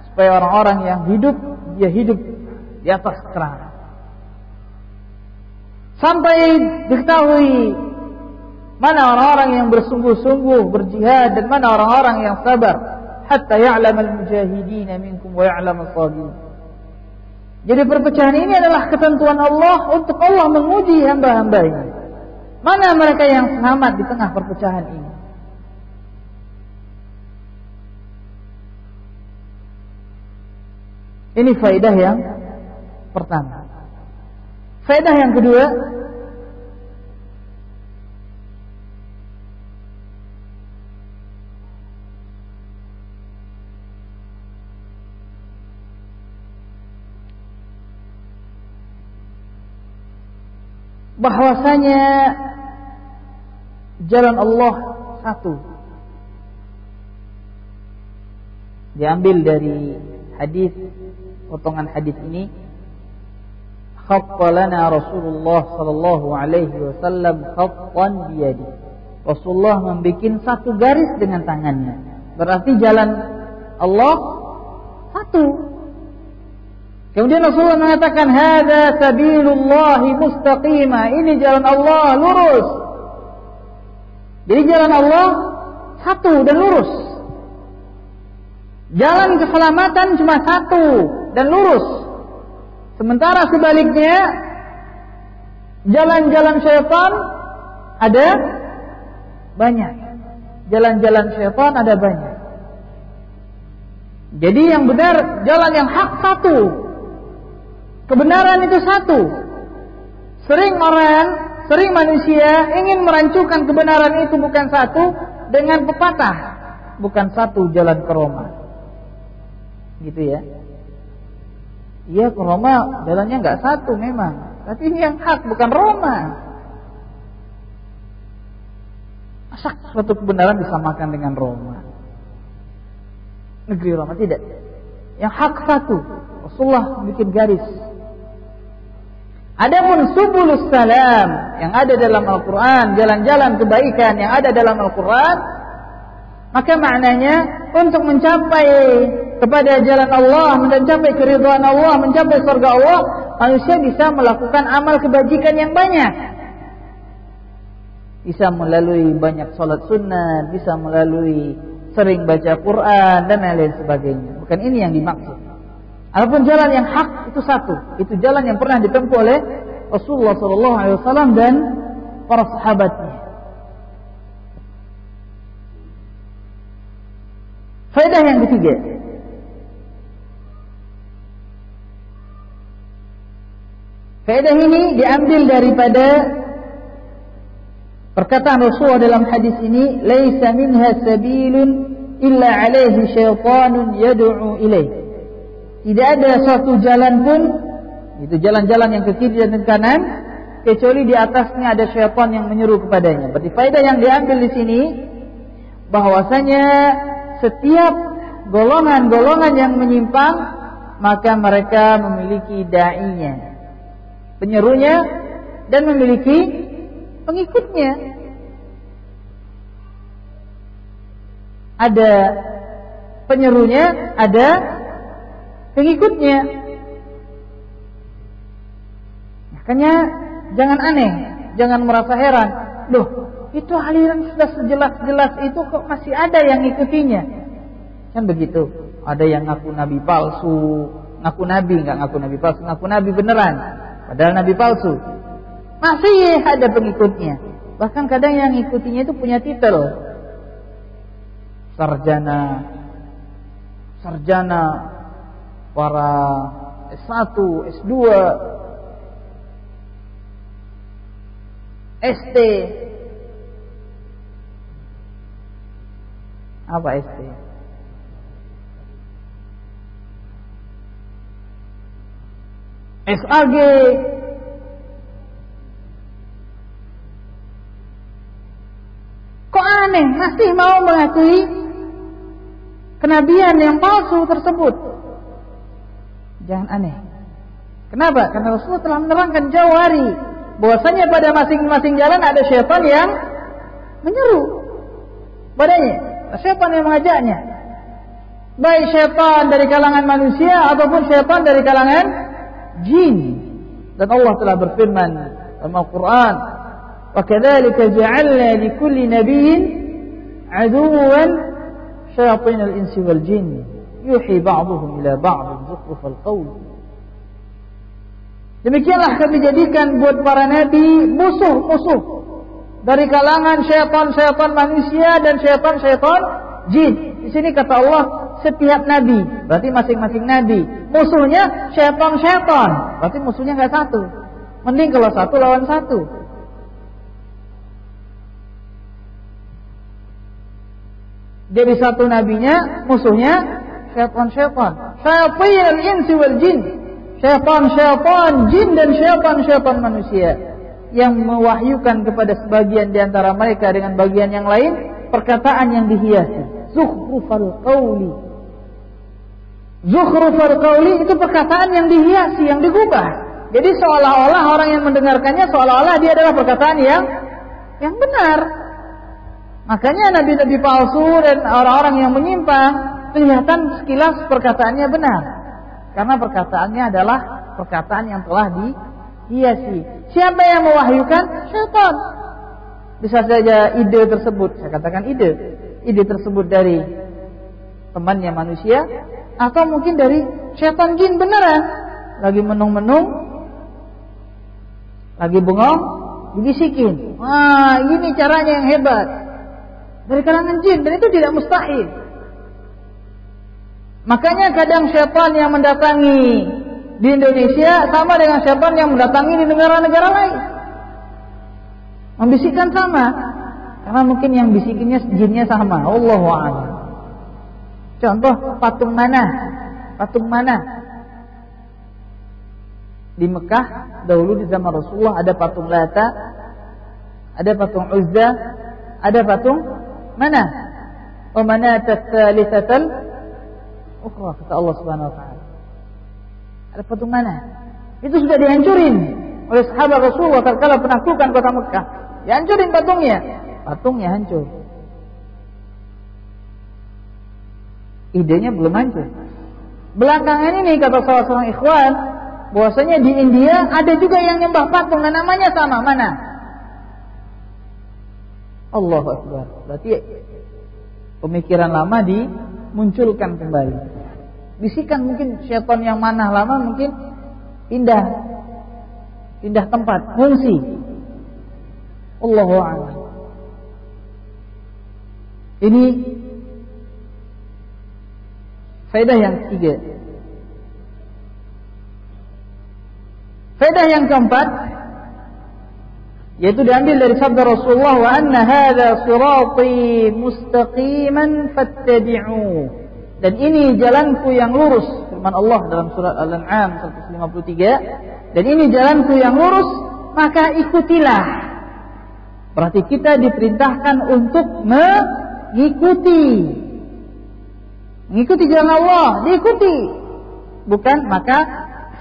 supaya orang-orang yang hidup, dia hidup di atas keterangan. Sampai diketahui mana orang-orang yang bersungguh-sungguh berjihad dan mana orang-orang yang sabar. Hatta ya'lamal mujahidina minkum wa ya'lamal sabirin. Jadi perpecahan ini adalah ketentuan Allah untuk Allah menguji hamba-hambanya. Mana mereka yang selamat di tengah perpecahan ini? Ini faedah yang pertama. Faedah yang kedua, bahwasanya jalan Allah satu. Diambil dari hadis, potongan hadis ini, khatta lana Rasulullah sallallahu alaihi wasallam khattan biyadi. Rasulullah membikin satu garis dengan tangannya. Berarti jalan Allah satu. Kemudian Rasulullah mengatakan, hadza sabilullahi mustaqima, ini jalan Allah lurus. Jadi jalan Allah satu dan lurus. Jalan keselamatan cuma satu dan lurus. Sementara sebaliknya, jalan-jalan syaitan ada banyak. Jalan-jalan syaitan ada banyak. Jadi yang benar, jalan yang hak satu. Kebenaran itu satu. Sering manusia ingin merancukan kebenaran itu bukan satu dengan pepatah, bukan satu jalan ke Roma. Gitu ya. Iya, ke Roma jalannya nggak satu memang, tapi ini yang hak bukan Roma. Masa suatu kebenaran disamakan dengan Roma? Negeri Roma tidak. Yang hak satu. Rasulullah bikin garis. Adapun subulus salam yang ada dalam Al-Quran, jalan-jalan kebaikan yang ada dalam Al-Quran, maka maknanya untuk mencapai kepada jalan Allah, mencapai keridhaan Allah, mencapai surga Allah, manusia bisa melakukan amal kebajikan yang banyak. Bisa melalui banyak sholat sunnah, bisa melalui sering baca Quran dan lain-lain sebagainya. Bukan ini yang dimaksud. Adapun jalan yang hak itu satu, itu jalan yang pernah ditempuh oleh Rasulullah SAW dan para sahabatnya. Faedah yang ketiga, faedah ini diambil daripada perkataan Rasulullah dalam hadis ini, "Laisa minha sabilun illa 'alaihi syaitanun yad'u ilaih." Tidak ada suatu jalan pun, itu jalan-jalan yang ke kiri dan ke kanan, kecuali di atasnya ada syaitan yang menyeru kepadanya. Berarti faedah yang diambil di sini bahwasanya setiap golongan-golongan yang menyimpang maka mereka memiliki da'inya, penyerunya, dan memiliki pengikutnya. Ada penyerunya, ada pengikutnya. Makanya jangan aneh, jangan merasa heran. Loh, itu aliran sudah sejelas-jelas itu kok masih ada yang ngikutinya? Kan begitu. Ada yang ngaku nabi palsu, ngaku nabi, enggak ngaku nabi palsu, ngaku nabi beneran, padahal nabi palsu. Masih ada pengikutnya. Bahkan kadang yang ngikutinya itu punya titel sarjana para S1, S2, ST. Apa ST? SAG. Kok aneh masih mau mengakui kenabian yang palsu tersebut? Jangan aneh. Kenapa? Karena Rasulullah telah menerangkan jauh hari bahwasanya pada masing-masing jalan ada syaitan yang menyeru padanya, syaitan yang mengajaknya. Baik syaitan dari kalangan manusia ataupun syaitan dari kalangan jin. Dan Allah telah berfirman dalam Al-Quran, "Wa kadzalika ja'alna likulli nabiyyin 'aduwwan syayatinal insi wal jin yuhi ba'dhum ila ba'd zukhrufal qawl." Demikianlah kami jadikan buat para nabi musuh-musuh dari kalangan syaitan-syaitan manusia dan syaitan-syaitan jin. Di sini kata Allah setiap nabi, berarti masing-masing nabi musuhnya syaitan-syaitan, berarti musuhnya nggak satu. Mending kalau satu lawan satu. Jadi satu nabinya musuhnya syaitan-syaitan, syayatinul insi wal jin, syaitan-syaitan jin dan syaitan-syaitan manusia yang mewahyukan kepada sebagian di antara mereka dengan bagian yang lain perkataan yang dihiasi. Zukhrufal qawli. Zukhrufal qawli itu perkataan yang dihiasi, yang digubah. Jadi seolah-olah orang yang mendengarkannya seolah-olah dia adalah perkataan yang benar. Makanya nabi-nabi palsu dan orang-orang yang menyimpang kelihatan sekilas perkataannya benar, karena perkataannya adalah perkataan yang telah dihiasi. Siapa yang mewahyukan? Syaitan. Bisa saja ide tersebut, saya katakan ide tersebut dari temannya manusia, atau mungkin dari syaitan jin beneran, lagi menung-menung, lagi bengong, dibisikin, wah ini caranya yang hebat, dari kalangan jin, dan itu tidak mustahil. Makanya kadang syaitan yang mendatangi di Indonesia sama dengan syaitan yang mendatangi di negara-negara lain, membisikkan sama, karena mungkin yang bisikinnya jinnya sama. Allahu a'lam. Contoh patung mana di Mekah dahulu di zaman Rasulullah ada patung Lata, ada patung Uzza, ada patung mana? Wa manatat tsalitsatal ukhra, kata Allah Subhanahu wa taala. Ada patung mana? Itu sudah dihancurin oleh sahabat Rasulullah tatkala penaklukan kota Mekah. Dihancurin patungnya hancur. Idenya belum hancur. Belakangan ini kata salah seorang ikhwan, bahwasanya di India ada juga yang nyembah patung dan namanya sama. Mana? Allahu Akbar. Berarti pemikiran lama dimunculkan kembali. Bisikan mungkin syaitan yang mana lama mungkin pindah tempat, fungsi. Allahu a'lam. Ini faedah yang ketiga. Faedah yang keempat yaitu diambil dari sabda Rasulullah, wa anna hadza sirati mustaqiman fattabi'u. Dan ini jalanku yang lurus, firman Allah dalam surat Al-An'am 153. Dan ini jalanku yang lurus, maka ikutilah. Berarti kita diperintahkan untuk mengikuti jalan Allah, diikuti. Bukan maka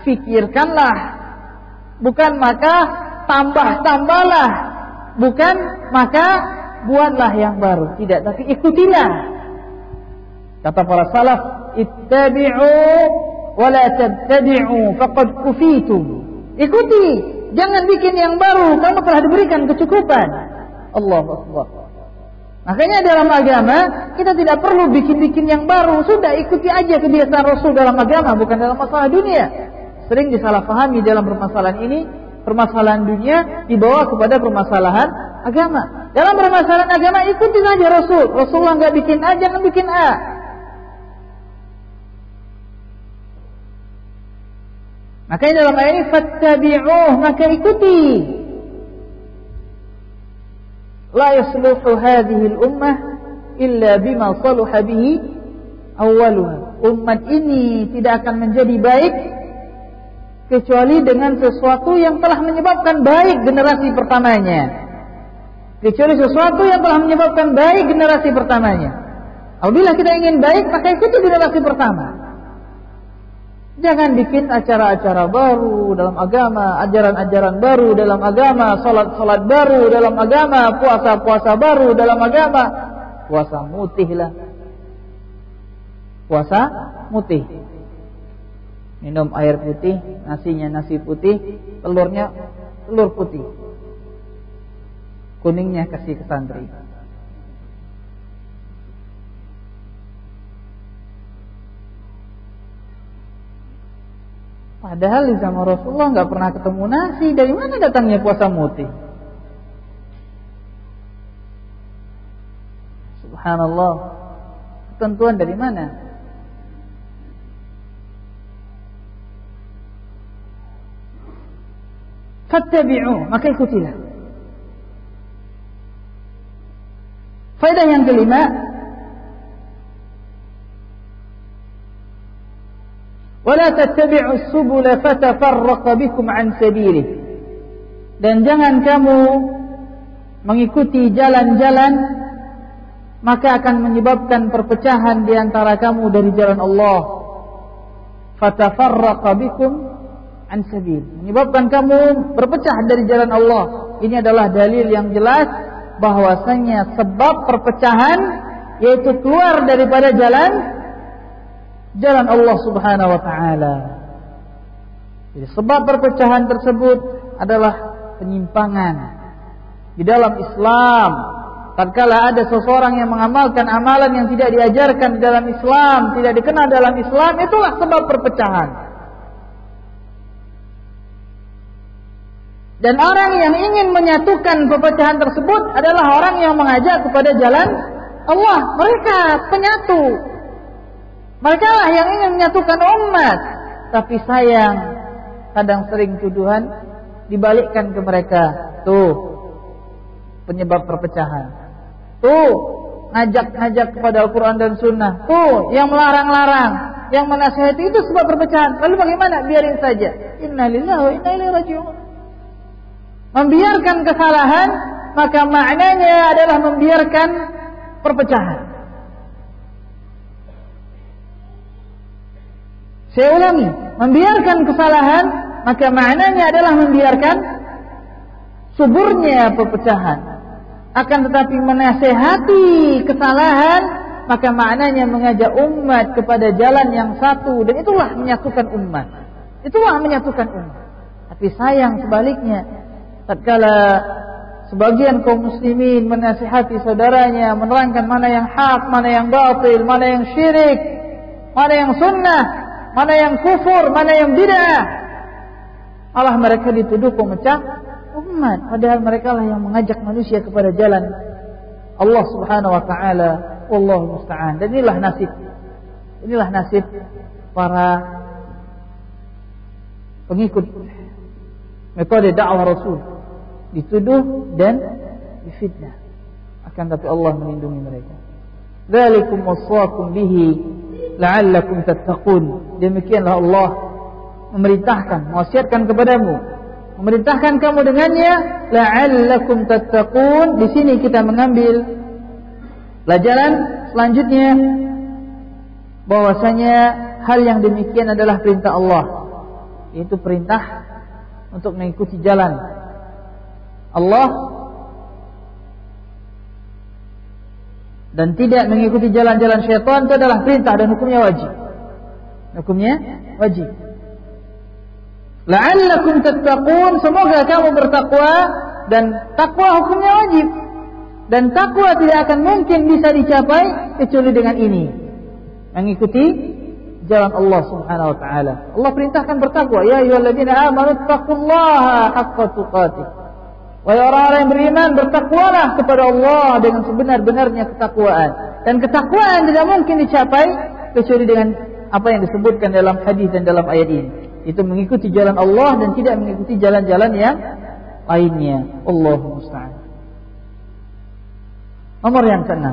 fikirkanlah, bukan maka tambah-tambahlah, bukan maka buatlah yang baru. Tidak, tapi ikutilah. Kata para salaf, ittabi'u wa la tabtadi'u faqad kufitum. Ikuti, jangan bikin yang baru, kamu telah diberikan kecukupan. Allahu Akbar. Makanya dalam agama kita tidak perlu bikin-bikin yang baru, sudah ikuti aja kebiasaan Rasul dalam agama, bukan dalam masalah dunia. Sering disalahpahami dalam permasalahan ini, permasalahan dunia dibawa kepada permasalahan agama. Dalam permasalahan agama ikuti saja Rasul. Rasulullah nggak bikin A, jangan bikin A. Makanya dalam ayat ini fattabi'uh, maka ikuti. La yasluhu hadhihi al-ummah illa bima saluha bihi awwaluha. Umat ini tidak akan menjadi baik kecuali dengan sesuatu yang telah menyebabkan baik generasi pertamanya. Kecuali sesuatu yang telah menyebabkan baik generasi pertamanya. Apabila kita ingin baik, maka ikuti generasi pertama. Jangan bikin acara-acara baru dalam agama, ajaran-ajaran baru dalam agama, salat-salat baru dalam agama, puasa-puasa baru dalam agama. Puasa mutih lah. Puasa mutih. Minum air putih, nasinya nasi putih, telurnya telur putih. Kuningnya kasih ke santri. Padahal di zaman Rasulullah nggak pernah ketemu nasi. Dari mana datangnya puasa mutih? Subhanallah. Ketentuan dari mana? Fattabi'u, maka ikutilah. Faedah yang kelima, wala tattabi'us subula fatafarraqa bikum an sabilih. Dan jangan kamu mengikuti jalan-jalan, maka akan menyebabkan perpecahan di antara kamu dari jalan Allah. Fatafarraqa bikum an sabil, menyebabkan kamu berpecah dari jalan Allah. Ini adalah dalil yang jelas bahwasanya sebab perpecahan yaitu keluar daripada jalan Allah Subhanahu wa taala. Jadi sebab perpecahan tersebut adalah penyimpangan di dalam Islam. Tatkala ada seseorang yang mengamalkan amalan yang tidak diajarkan di dalam Islam, tidak dikenal dalam Islam, itulah sebab perpecahan. Dan orang yang ingin menyatukan perpecahan tersebut adalah orang yang mengajak kepada jalan Allah. Mereka penyatu. Mereka lah yang ingin menyatukan umat. Tapi sayang, kadang sering tuduhan dibalikkan ke mereka. Tuh, penyebab perpecahan. Tuh, ngajak-ngajak kepada Al-Quran dan Sunnah. Tuh, yang melarang-larang, yang menasihati, itu sebab perpecahan. Lalu bagaimana? Biarin saja. Inna lillahi wa inna ilaihi raji'un. Membiarkan kesalahan, maka maknanya adalah membiarkan perpecahan. Saya ulangi, membiarkan kesalahan, maka maknanya adalah membiarkan suburnya perpecahan. Akan tetapi menasehati kesalahan, maka maknanya mengajak umat kepada jalan yang satu, dan itulah menyatukan umat. Itulah menyatukan umat. Tapi sayang sebaliknya, tatkala sebagian kaum muslimin menasihati saudaranya, menerangkan mana yang hak, mana yang batil, mana yang syirik, mana yang sunnah, mana yang kufur, mana yang bid'ah, malah mereka dituduh pemecah umat. Padahal mereka lah yang mengajak manusia kepada jalan Allah Subhanahu wa taala. Wallahu musta'an. Dan inilah nasib para pengikut metode dakwah Rasul, dituduh dan difitnah. Akan tapi Allah melindungi mereka. Dzalikum wasaqum bihi la'allakum tattaqun. Demikianlah Allah memerintahkan, mewasiatkan kepadamu, memerintahkan kamu dengannya, la'allakum tattaqun. Di sini kita mengambil pelajaran selanjutnya, bahwasanya hal yang demikian adalah perintah Allah, yaitu perintah untuk mengikuti jalan Allah dan tidak mengikuti jalan-jalan syaitan. Itu adalah perintah dan hukumnya wajib. La'allakum tattaqun, semoga kamu bertakwa, dan takwa hukumnya wajib. Dan takwa tidak akan mungkin bisa dicapai kecuali dengan ini, mengikuti jalan Allah Subhanahu wa taala. Allah perintahkan bertakwa, ya ayyuhalladzina amanu taqullaha haqqa tuqatih. Wahai orang-orang yang beriman, bertakwalah kepada Allah dengan sebenar-benarnya ketakwaan. Dan ketakwaan tidak mungkin dicapai kecuali dengan apa yang disebutkan dalam hadis dan dalam ayat ini, itu mengikuti jalan Allah dan tidak mengikuti jalan-jalan yang lainnya. Allahu musta'an. Nomor yang ke-6.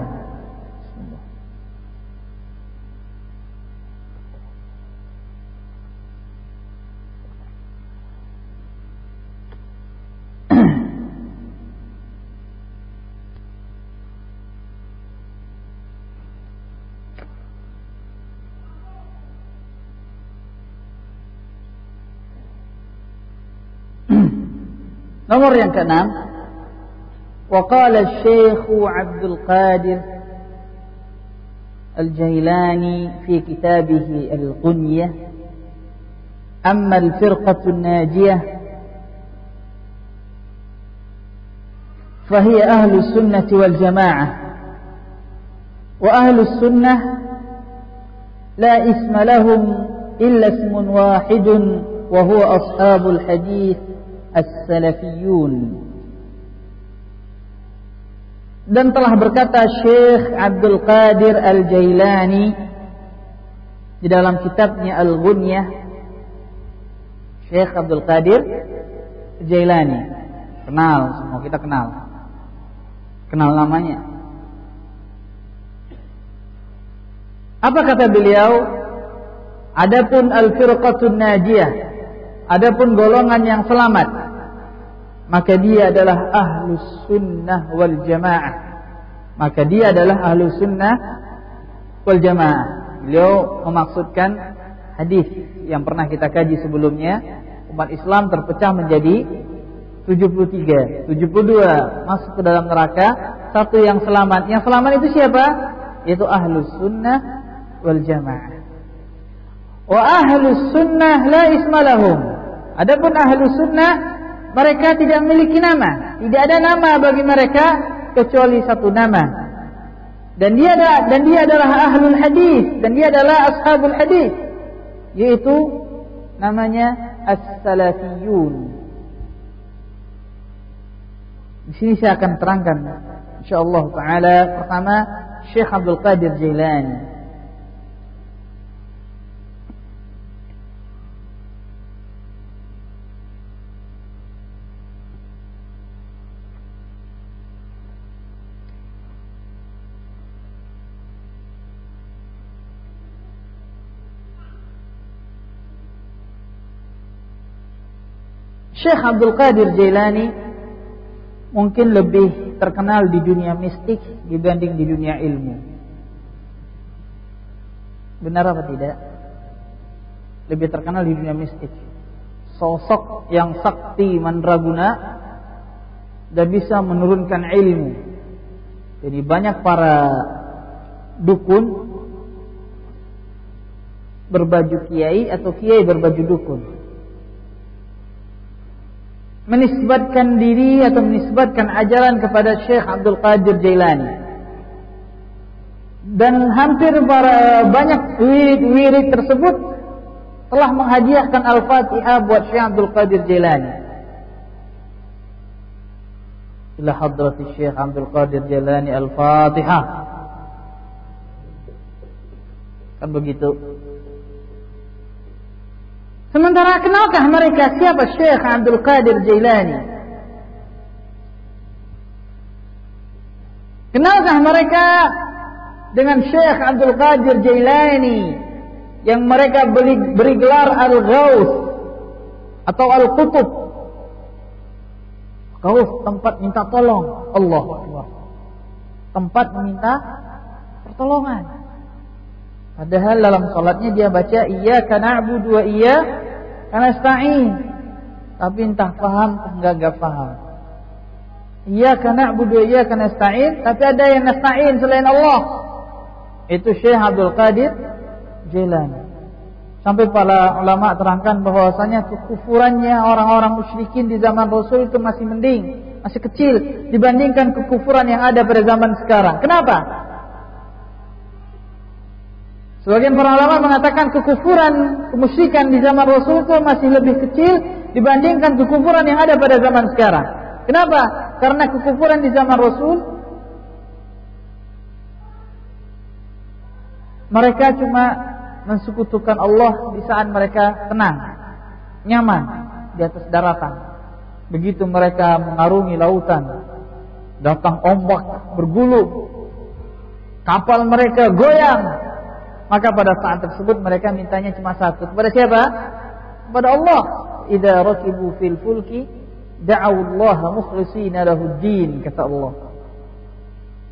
Nomor yang ke-6, وقال الشيخ عبد القادر الجيلاني في كتابه الغنية: أما الفرقة الناجية فهي أهل السنة والجماعة، وأهل السنة لا اسم لهم إلا اسم واحد وهو أصحاب الحديث السلفيون. Dan telah berkata Syekh Abdul Qadir Al-Jailani di dalam kitabnya Al-Ghunyah. Syekh Abdul Qadir Al-Jailani, kenal semua, kita kenal namanya. Apa kata beliau? Adapun al-firqatun najiyah, adapun golongan yang selamat, maka dia adalah ahlus sunnah wal jamaah. Maka dia adalah ahlus sunnah wal jamaah. Beliau memaksudkan hadis yang pernah kita kaji sebelumnya. Umat Islam terpecah menjadi 73, 72 masuk ke dalam neraka, satu yang selamat. Yang selamat itu siapa? Yaitu ahlus sunnah wal jamaah. Wa ahlus sunnah la isma lahum. Adapun ahlus sunnah, mereka tidak memiliki nama, tidak ada nama bagi mereka kecuali satu nama. Dan dia adalah ahlul hadis, dan dia adalah ashabul hadis, yaitu namanya as-salafiyun. Di sini saya akan terangkan insyaallah taala. Pertama, Syekh Abdul Qadir Jailani. Syekh Abdul Qadir Jailani mungkin lebih terkenal di dunia mistik dibanding di dunia ilmu. Benar apa tidak? Lebih terkenal di dunia mistik. Sosok yang sakti mandraguna dan bisa menurunkan ilmu. Jadi banyak para dukun berbaju kiai atau kiai berbaju dukun. Menisbatkan diri atau menisbatkan ajaran kepada Syekh Abdul Qadir Jailani. Dan hampir banyak wirid tersebut telah menghadiahkan Al-Fatihah buat Syekh Abdul Qadir Jailani. Ila hadrati Syekh Abdul Qadir Jailani Al-Fatihah. Kan begitu. Sementara kenalkah mereka siapa Syekh Abdul Qadir Jailani? Kenalkah mereka dengan Syekh Abdul Qadir Jailani yang mereka beri gelar Al-Ghaus atau Al-Qutub? Ghaus, tempat minta tolong. Allahu Akbar. Tempat meminta pertolongan. Padahal dalam salatnya dia baca iyyaka na'budu wa iyyaka nasta'in. Tapi entah paham entah enggak paham. Iyyaka na'budu wa iyyaka nasta'in, tapi ada yang nasta'in selain Allah. Itu Syekh Abdul Qadir Jailani. Sampai para ulama terangkan bahwasanya kekufurannya orang-orang musyrikin di zaman Rasul itu masih mending, masih kecil dibandingkan kekufuran yang ada pada zaman sekarang. Kenapa? Sebagian para ulama mengatakan kekufuran, kemusyrikan di zaman Rasul itu masih lebih kecil dibandingkan kekufuran yang ada pada zaman sekarang. Kenapa? Karena kekufuran di zaman Rasul mereka cuma mensekutukan Allah di saat mereka tenang, nyaman di atas daratan. Begitu mereka mengarungi lautan, datang ombak bergulung, kapal mereka goyang, maka pada saat tersebut mereka mintanya cuma satu. Kepada siapa? Kepada Allah. Idza rakibu fil fulki da'u Allah mukhlishina lahud din, kata Allah.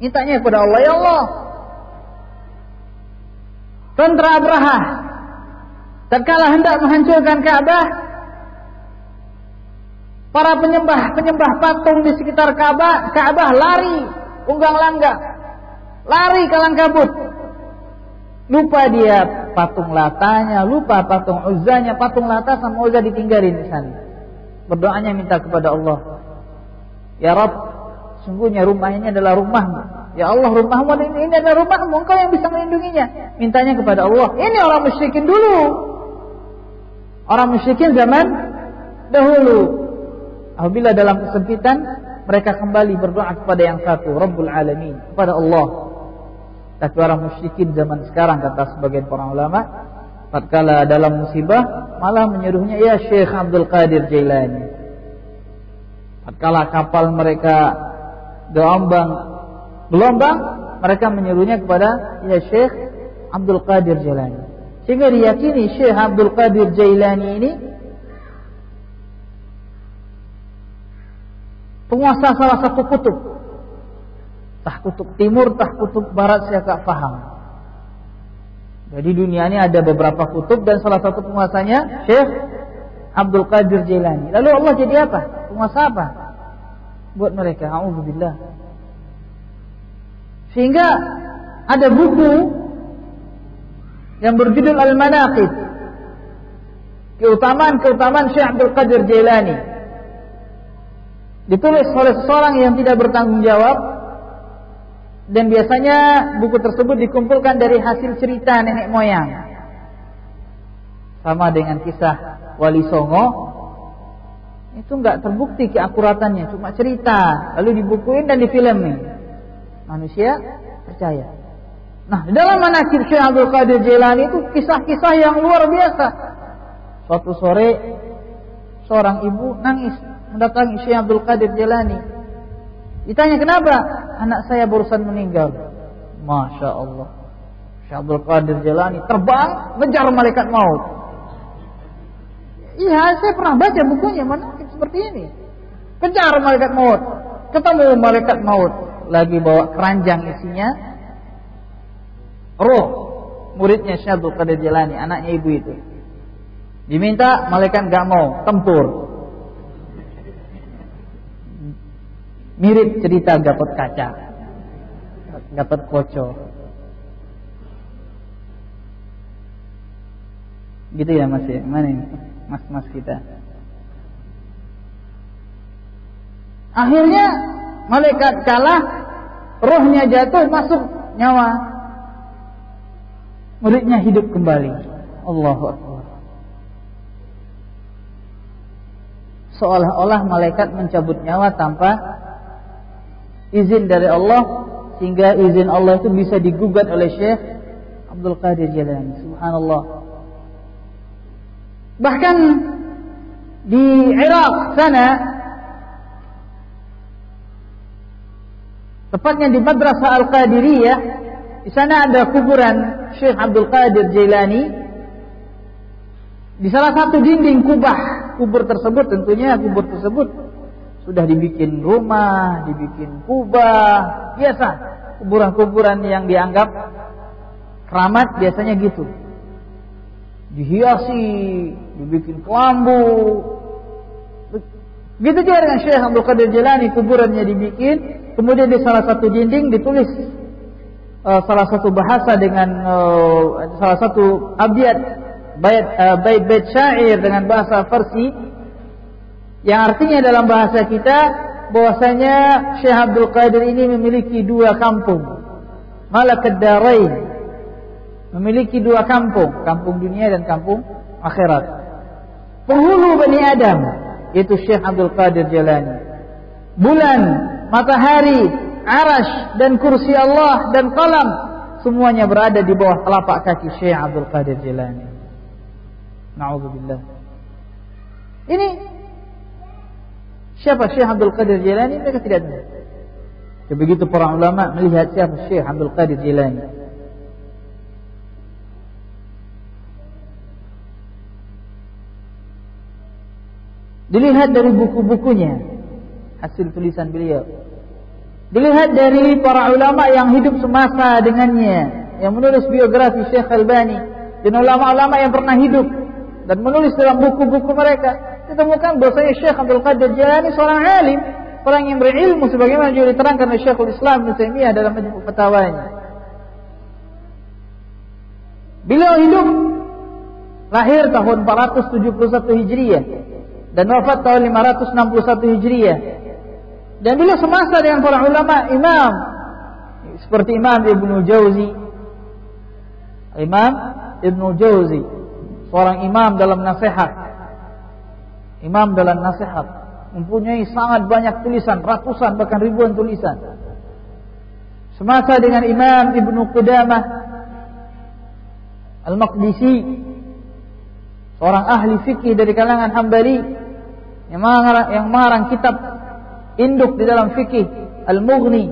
Mintanya kepada Allah, ya Allah, tentara Abraha tatkala hendak menghancurkan Ka'bah, para penyembah patung di sekitar Ka'bah lari unggang-langgang, lari kalang kabut. Lupa dia patung Latanya, lupa patung Uzzanya. Patung Lata sama Uzza ditinggalin di sana. Berdoanya minta kepada Allah, ya Rabb, sungguhnya rumah ini adalah rumahmu. Ya Allah, rumahmu ini adalah rumahmu, Engkau yang bisa melindunginya. Mintanya kepada Allah. Ini orang musyrikin dulu, orang musyrikin zaman dahulu. Apabila dalam kesempitan mereka kembali berdoa kepada yang satu, Rabbul Alamin, kepada Allah. Tapi orang musyrikin zaman sekarang, kata sebagian para ulama, tatkala dalam musibah malah menyuruhnya ya Syekh Abdul Qadir Jailani. Tatkala kapal mereka gelombang, mereka menyuruhnya kepada ya Syekh Abdul Qadir Jailani. Sehingga diyakini Syekh Abdul Qadir Jailani ini penguasa salah satu kutub. Tah kutub timur, tah kutub barat, saya tak paham. Jadi dunia ini ada beberapa kutub dan salah satu penguasanya Syekh Abdul Qadir Jailani. Lalu Allah jadi apa? Penguasa apa buat mereka? A'udzubillah. Sehingga ada buku yang berjudul Al-Manaqib, keutamaan Syekh Abdul Qadir Jailani, ditulis oleh seseorang yang tidak bertanggung jawab, dan biasanya buku tersebut dikumpulkan dari hasil cerita nenek moyang. Sama dengan kisah Wali Songo, itu enggak terbukti keakuratannya, cuma cerita, lalu dibukuin dan difilmin. Manusia percaya. Nah, di dalam manaqib Syekh Abdul Qadir Jailani itu kisah-kisah yang luar biasa. Suatu sore seorang ibu nangis mendatangi Syekh Abdul Qadir Jailani. Ditanya kenapa? Anak saya barusan meninggal. Masya Allah. Syekh Abdul Qadir Jailani terbang ngejar malaikat maut. Iya, saya pernah baca bukunya manaqib seperti ini. Kejar malaikat maut, ketemu malaikat maut, lagi bawa keranjang isinya roh muridnya Syekh Abdul Qadir Jailani, anaknya ibu itu. Diminta, malaikat gak mau, tempur. Mirip cerita Gatot Kaca, Gatot Koco. Gitu ya Mas ya. Mana ini mas-mas kita? Akhirnya malaikat kalah, rohnya jatuh, masuk nyawa. Muridnya hidup kembali. Allahu Akbar. Seolah-olah malaikat mencabut nyawa tanpa izin dari Allah, sehingga izin Allah itu bisa digugat oleh Syekh Abdul Qadir Jailani. Subhanallah. Bahkan di Irak sana, tepatnya di Madrasah Al-Qadiriyah, di sana ada kuburan Syekh Abdul Qadir Jailani. Di salah satu dinding kubur tersebut, tentunya kubur tersebut sudah dibikin rumah, dibikin kubah, biasa kuburan-kuburan yang dianggap keramat biasanya gitu. Dihiasi, dibikin kelambu. Begitu juga dengan Syekh Abdul Qadir Jailani, kuburannya dibikin, kemudian di salah satu dinding ditulis salah satu bahasa dengan salah satu abjad bait syair dengan bahasa Farsi, yang artinya dalam bahasa kita bahwasanya Syekh Abdul Qadir ini memiliki dua kampung, Malakad Darain, memiliki dua kampung, kampung dunia dan kampung akhirat. Penghulu Bani Adam yaitu Syekh Abdul Qadir Jailani. Bulan, matahari, arash dan kursi Allah dan qalam semuanya berada di bawah telapak kaki Syekh Abdul Qadir Jailani. Na'udzubillah. Ini siapa Syekh Abdul Qadir Jailani? Mereka tidak tahu. Begitu para ulama melihat siapa Syekh Abdul Qadir Jailani, dilihat dari buku-bukunya, hasil tulisan beliau, dilihat dari para ulama yang hidup semasa dengannya, yang menulis biografi Syekh Albani, dan ulama-ulama yang pernah hidup dan menulis dalam buku-buku mereka, ditemukan bahwasanya Syekh Abdul Qadir Jailani seorang alim, orang yang berilmu, sebagaimana juga diterangkan oleh Syekhul Islam Ibnu Taimiyah dalam majmu' fatwanya. Beliau hidup lahir tahun 471 Hijriah dan wafat tahun 561 Hijriah. Dan beliau semasa dengan para ulama imam seperti Imam Ibnu Jauzi. Imam Ibnu Jauzi seorang imam dalam nasihat. Imam dalam nasihat, mempunyai sangat banyak tulisan, ratusan bahkan ribuan tulisan. Semasa dengan Imam Ibnu Qudamah Al-Maqdisi, seorang ahli fikih dari kalangan Hambali yang mengarang kitab induk di dalam fikih Al-Mughni.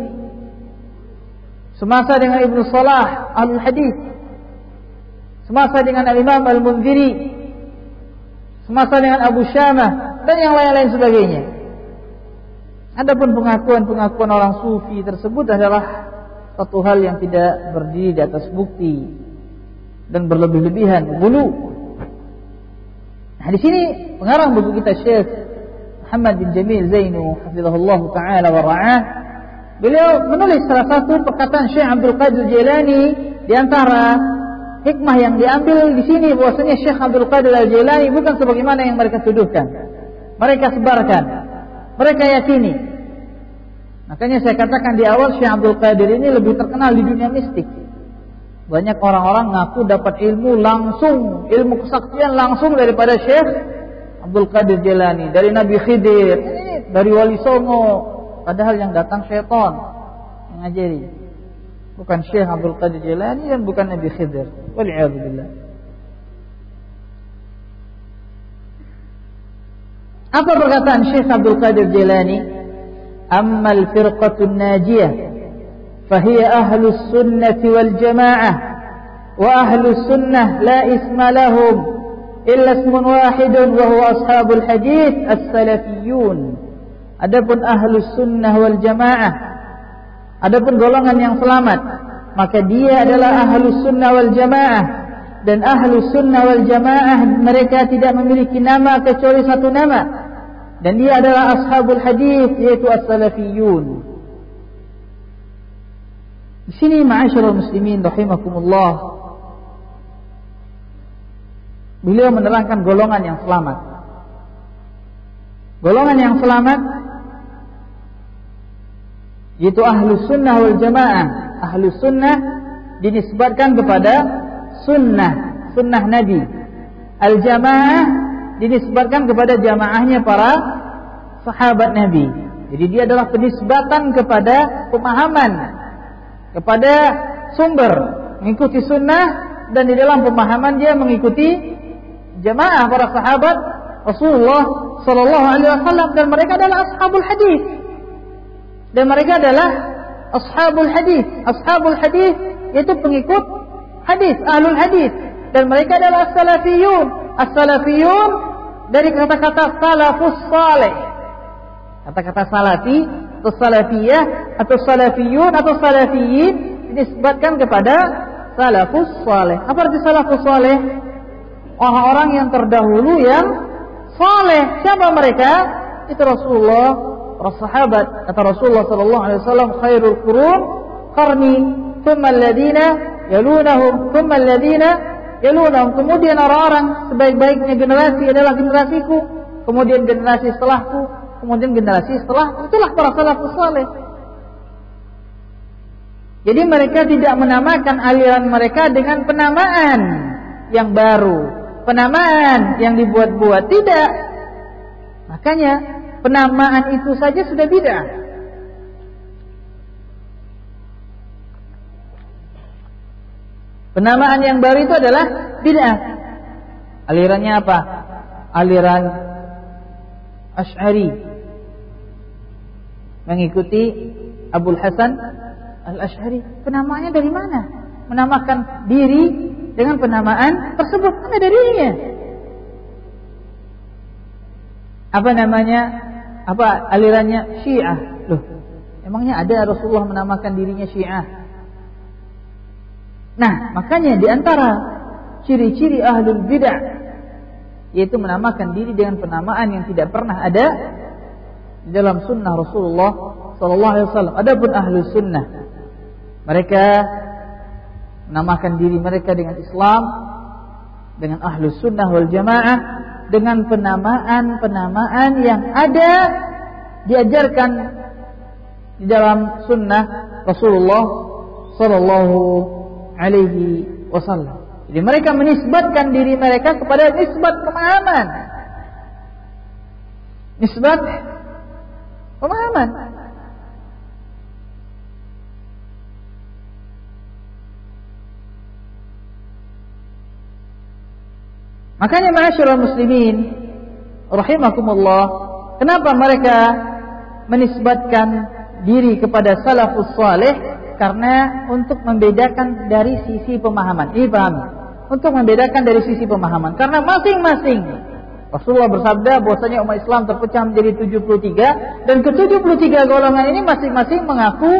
Semasa dengan Ibnu Salah Ahlul Hadis, semasa dengan Al-Imam Al-Munziri, semasa dengan Abu Syamah dan yang lain-lain sebagainya. Adapun pengakuan-pengakuan orang sufi tersebut adalah satu hal yang tidak berdiri di atas bukti dan berlebih-lebihan, gulu. Nah, di sini pengarang buku kita Syekh Muhammad bin Jamil Zainu hafizahullah taala wa ra'ah, beliau menulis salah satu perkataan Syekh Abdul Qadir Jailani di antara hikmah yang diambil di sini, bahwasanya Syekh Abdul Qadir Al-Jailani bukan sebagaimana yang mereka tuduhkan, mereka sebarkan, mereka yakini. Makanya saya katakan di awal, Syekh Abdul Qadir ini lebih terkenal di dunia mistik. Banyak orang-orang ngaku dapat ilmu langsung, ilmu kesaktian langsung daripada Syekh Abdul Qadir Jailani, dari Nabi Khidir, dari Wali Songo, padahal yang datang syaitan yang ngajari, bukan Syekh Abdul Qadir Jailani dan bukan Nabi Khidir. Wal'iyadzubillah. Apa perkataan Syekh Abdul Qadir Jailani? Ammal firqatun najiyah fahiya ahlus sunnati wal jamaah, wa ahlus sunnah la isma lahum illa ismun wahidun wa huwa ashabul hadith as-salafiyun. Adapun ahlus sunnah wal jamaah, adapun golongan yang selamat, maka dia adalah ahlus sunnah wal jamaah. Dan ahlus sunnah wal jamaah mereka tidak memiliki nama kecuali satu nama, dan dia adalah ashabul hadis, yaitu as-salafiyun. Di sini ma'asyiral muslimin rahimakumullah, beliau menerangkan golongan yang selamat. Golongan yang selamat yaitu ahlus sunnah wal jamaah. Ahlus sunnah dinisbatkan kepada sunnah Nabi. Al jamaah dinisbatkan kepada jamaahnya para sahabat Nabi. Jadi dia adalah penisbatan kepada pemahaman, kepada sumber, mengikuti sunnah, dan di dalam pemahaman dia mengikuti jamaah para sahabat Rasulullah sallallahu alaihi wasallam, dan mereka adalah ashabul hadis. Dan mereka adalah ashabul hadis. Ashabul hadis yaitu pengikut hadis, ahlul hadis, dan mereka adalah as-salafiyun. As-salafiyun dari kata-kata salafus salih. Kata-kata salafi atau salafiyah atau salafiyun atau salafiyin dinisbatkan kepada salafus salih. Apa arti salafus salih? Orang-orang yang terdahulu yang saleh. Siapa mereka? Itu Rasulullah, para sahabat. Kata Rasulullah sallallahu alaihi wasallam, khairul qurun qarni, thumma alladhina yalunahum, thumma alladhina yalunahum. Kemudian orang-orang sebaik-baiknya generasi adalah generasiku, kemudian generasi setelahku, kemudian generasi setelahku. Itulah para salafus saleh. Jadi mereka tidak menamakan aliran mereka dengan penamaan yang baru, penamaan yang dibuat-buat, tidak. Makanya penamaan itu saja sudah bid'ah. Penamaan yang baru itu adalah bid'ah. Alirannya apa? Aliran Asy'ari, mengikuti Abul Hasan Al-Asy'ari. Penamaannya dari mana? Menamakan diri dengan penamaan tersebut, mana darinya? Apa namanya? Apa alirannya? Syiah. Loh, emangnya ada Rasulullah menamakan dirinya Syiah? Nah, makanya di antara ciri-ciri ahlul bid'ah yaitu menamakan diri dengan penamaan yang tidak pernah ada di dalam sunnah Rasulullah sallallahu alaihi wasallam. Adapun ahlus sunnah, mereka menamakan diri mereka dengan Islam, dengan ahlus sunnah wal jamaah, dengan penamaan-penamaan yang ada diajarkan di dalam sunnah Rasulullah sallallahu alaihi wasallam. Jadi mereka menisbatkan diri mereka kepada nisbat pemahaman, nisbat pemahaman. Makanya ma'asyiral muslimin rahimakumullah, kenapa mereka menisbatkan diri kepada salafus salih? Karena untuk membedakan dari sisi pemahaman. Ini paham? Untuk membedakan dari sisi pemahaman. Karena masing-masing Rasulullah bersabda bahwasanya umat Islam terpecah menjadi 73, dan ke-73 golongan ini masing-masing mengaku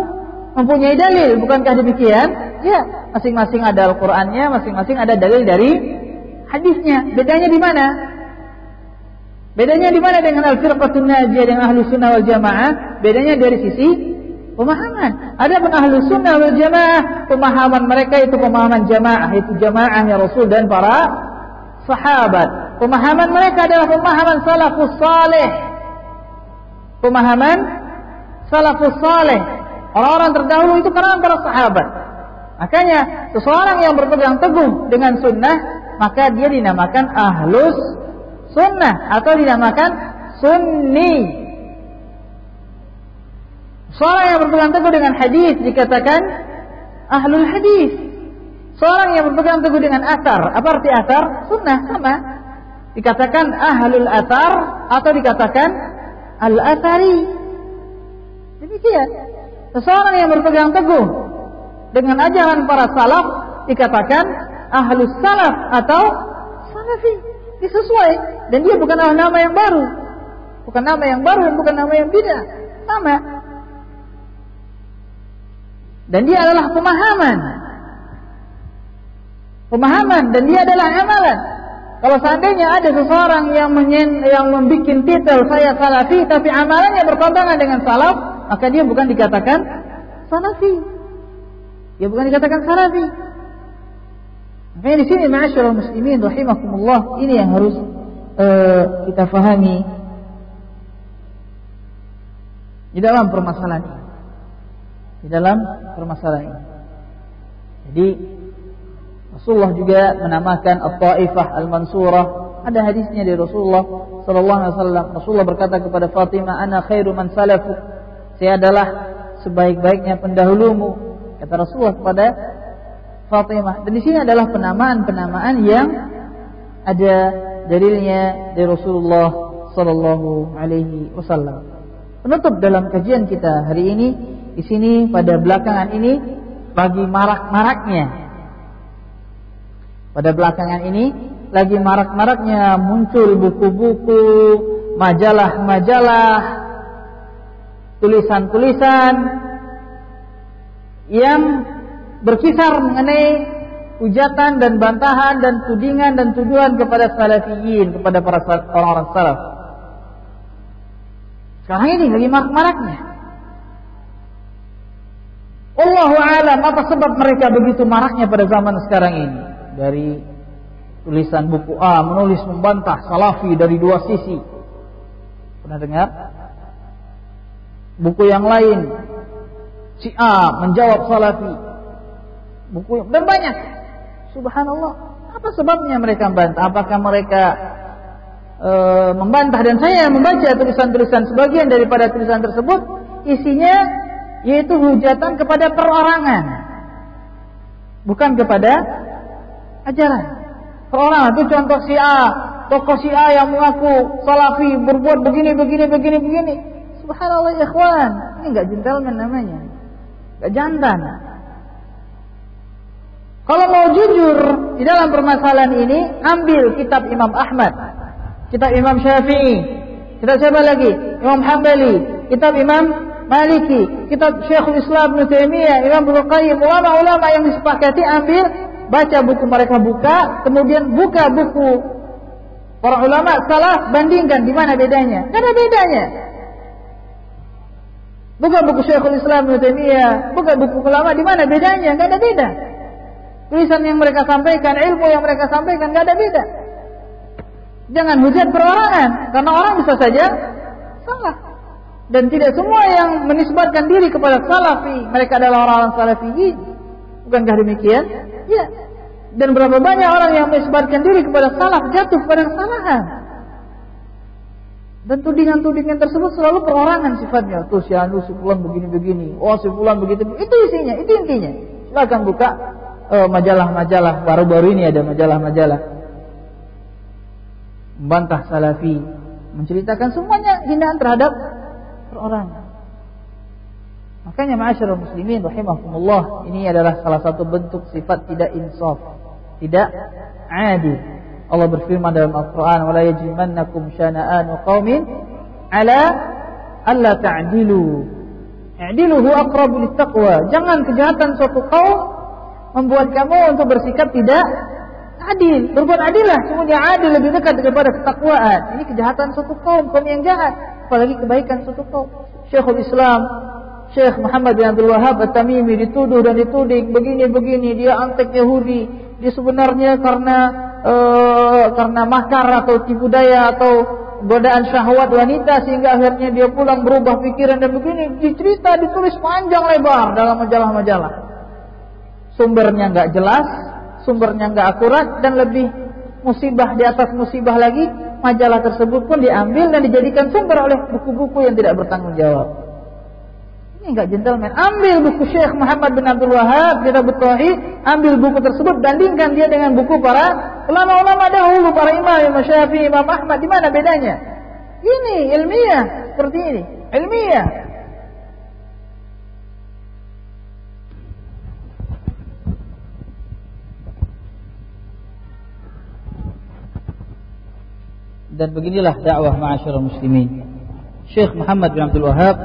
mempunyai dalil. Bukankah demikian? Ya, masing-masing ada Al-Qur'annya, masing-masing ada dalil dari hadisnya. Bedanya di mana? Bedanya di mana dengan al-firqatun najiyah dengan ahlus sunnah wal jamaah? Bedanya dari sisi pemahaman. Adapun ahlus sunnah wal jamaah, pemahaman mereka itu pemahaman jamaah, itu jamaahnya Rasul dan para sahabat. Pemahaman mereka adalah pemahaman salafus saleh. Pemahaman salafus saleh, orang-orang terdahulu itu kalangan para sahabat. Makanya seseorang yang berpegang teguh dengan sunnah, maka dia dinamakan ahlus sunnah atau dinamakan sunni. Seorang yang berpegang teguh dengan hadis dikatakan ahlul hadis. Seorang yang berpegang teguh dengan athar, apa arti athar? Sunnah, sama. Dikatakan ahlul athar atau dikatakan al-athari. Demikian. Seseorang yang berpegang teguh dengan ajaran para salaf dikatakan ahlus salaf atau salafi. Ini sesuai, dan dia bukan nama yang baru. Bukan nama yang baru dan bukan nama yang bid'ah. Sama. Dan dia adalah pemahaman, dan dia adalah amalan. Kalau seandainya ada seseorang yang membuat titel saya salafi, tapi amalannya bertentangan dengan salaf, maka dia bukan dikatakan salafi. Dia bukan dikatakan salafi. Makanya di sini ma'asyiral muslimin rahimakumullah, ini yang harus kita fahami di dalam permasalahan ini. Di dalam permasalahan ini. Jadi Rasulullah juga menamakan At-Taifah Al-Mansurah. Ada hadisnya dari Rasulullah sallallahu alaihi wasallam. Rasulullah berkata kepada Fatimah, "Ana khairu man salafuk." Saya adalah sebaik-baiknya pendahulumu, kata Rasulullah kepada Fatimah. Dan di sini adalah penamaan-penamaan yang ada dalilnya dari Rasulullah sallallahu alaihi wasallam. Penutup dalam kajian kita hari ini, di sini pada belakangan ini lagi marak-maraknya. Pada belakangan ini lagi marak-maraknya muncul buku-buku, majalah-majalah, tulisan-tulisan yang berkisar mengenai hujatan dan bantahan dan tudingan dan tuduhan kepada salafiyin, kepada para orang-orang salaf. Sekarang ini lagi marak-maraknya. Wallahu a'lam apa sebab mereka begitu maraknya pada zaman sekarang ini. Dari tulisan buku A menulis membantah salafi dari dua sisi. Pernah dengar? Buku yang lain si A menjawab salafi. Buku dan banyak. Subhanallah. Apa sebabnya mereka membantah? Apakah mereka membantah? Dan saya membaca tulisan-tulisan sebagian daripada tulisan tersebut, isinya yaitu hujatan kepada perorangan, bukan kepada ajaran. Perorangan itu contoh si A, tokoh si A yang mengaku salafi berbuat begini. Subhanallah ya ikhwan, ini enggak gentleman namanya, enggak jantan. Kalau mau jujur di dalam permasalahan ini, ambil kitab Imam Ahmad, kitab Imam Syafi'i, kitab siapa lagi? Imam Hambali, kitab Imam Maliki, kitab Syekhul Islam Ibnu Taimiyah, Imam Ibnu Qayyim, ulama-ulama yang disepakati, ambil, baca buku mereka, buka, kemudian buka buku para ulama salaf, bandingkan di mana bedanya. Tidak ada bedanya. Buka buku Syekhul Islam Ibnu Taimiyah, buka buku ulama, di mana bedanya? Tidak ada beda. Tulisan yang mereka sampaikan, ilmu yang mereka sampaikan, tidak ada beda. Jangan hujat perorangan, karena orang bisa saja salah. Dan tidak semua yang menisbatkan diri kepada salafi mereka adalah orang-orang salafiyin. Bukankah demikian? Ya. Dan berapa banyak orang yang menisbatkan diri kepada salaf jatuh pada kesalahan. Dan tudingan-tudingan tersebut selalu perorangan sifatnya. Tuh si anu, si fulan begini-begini. Oh si fulan begitu. Itu isinya, itu intinya. Silakan buka majalah-majalah. Baru-baru ini ada majalah-majalah membantah salafi, menceritakan semuanya hinaan terhadap perorangan. Makanya ma'asyiral muslimin rahimakumullah, ini adalah salah satu bentuk sifat tidak insaf, tidak adil. Allah berfirman dalam Al-Qur'an, "Wa la yajrimannakum syana'anu qaumin 'ala alla ta'dilu. I'dilu huwa aqrabu littaqwa." Jangan kejahatan suatu kaum membuat kamu untuk bersikap tidak adil. Berbuat adillah, sungguhnya adil lebih dekat kepada ketakwaan. Ini kejahatan suatu kaum yang jahat, apalagi kebaikan suatu kaum. Syekhul Islam Syekh Muhammad bin Abdul Wahhab At-Tamimi dituduh dan dituding begini-begini, dia antek Yahudi, dia sebenarnya karena makar atau tipu daya atau godaan syahwat wanita sehingga akhirnya dia pulang berubah pikiran dan begini, dicerita, ditulis panjang lebar dalam majalah-majalah. Sumbernya enggak jelas, sumbernya enggak akurat, dan lebih musibah di atas musibah lagi, majalah tersebut pun diambil dan dijadikan sumber oleh buku-buku yang tidak bertanggung jawab. Ini enggak gentleman. Ambil buku Syekh Muhammad bin Abdul Wahhab, Kitab Tauhid, ambil buku tersebut, bandingkan dia dengan buku para ulama-ulama dahulu, para imam, Imam Syafi'i, Imam Ahmad. Di mana bedanya? Ini ilmiah, seperti ini, ilmiah. Dan beginilah dakwah ma'asyiral muslimin. Syekh Muhammad bin Abdul Wahhab,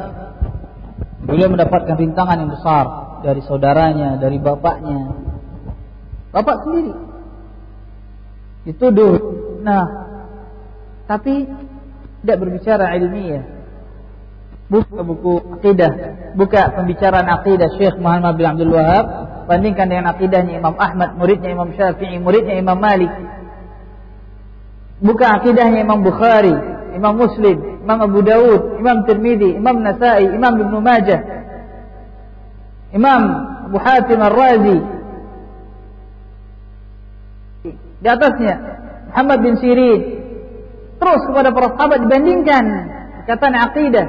beliau mendapatkan rintangan yang besar dari saudaranya, dari bapaknya. Bapak sendiri dituduh. Nah, tapi tidak berbicara ilmiah. Buka buku akidah, buka pembicaraan akidah Syekh Muhammad bin Abdul Wahab, bandingkan dengan akidahnya Imam Ahmad, muridnya Imam Syafi'i, muridnya Imam Malik. Buka akidahnya Imam Bukhari, Imam Muslim, Imam Abu Dawud, Imam Tirmidzi, Imam Nasa'i, Imam Ibnu Majah, Imam Abu Hatim Ar-Razi. Di atasnya Muhammad bin Sirin. Terus kepada para sahabat dibandingkan perkataan akidah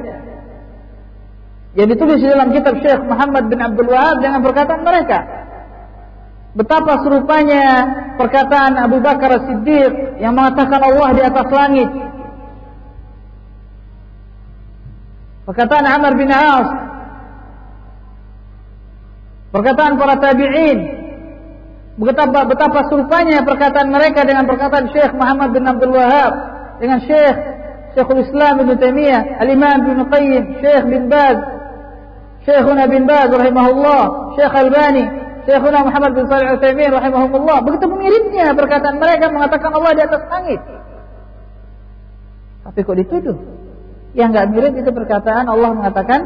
yang ditulis dalam kitab Syekh Muhammad bin Abdul Wahab dengan perkataan mereka. Betapa serupanya perkataan Abu Bakar As-Siddiq yang mengatakan Allah di atas langit. Perkataan Amr bin As. Perkataan para tabi'in. Betapa serupanya perkataan mereka dengan perkataan Syekh Muhammad bin Abdul Wahab, dengan Syekhul Islam Ibnu Taimiyah, Al-Imam Ibnu Qayyim, Syekh bin Baz, Syekhuna bin Baz rahimahullah, Syekh Albani, Syekhuna Muhammad bin Shalih Al-Utsaimin rahimahullah. Begitu miripnya perkataan mereka mengatakan Allah di atas langit. Tapi kok dituduh? Yang enggak mirip itu perkataan Allah mengatakan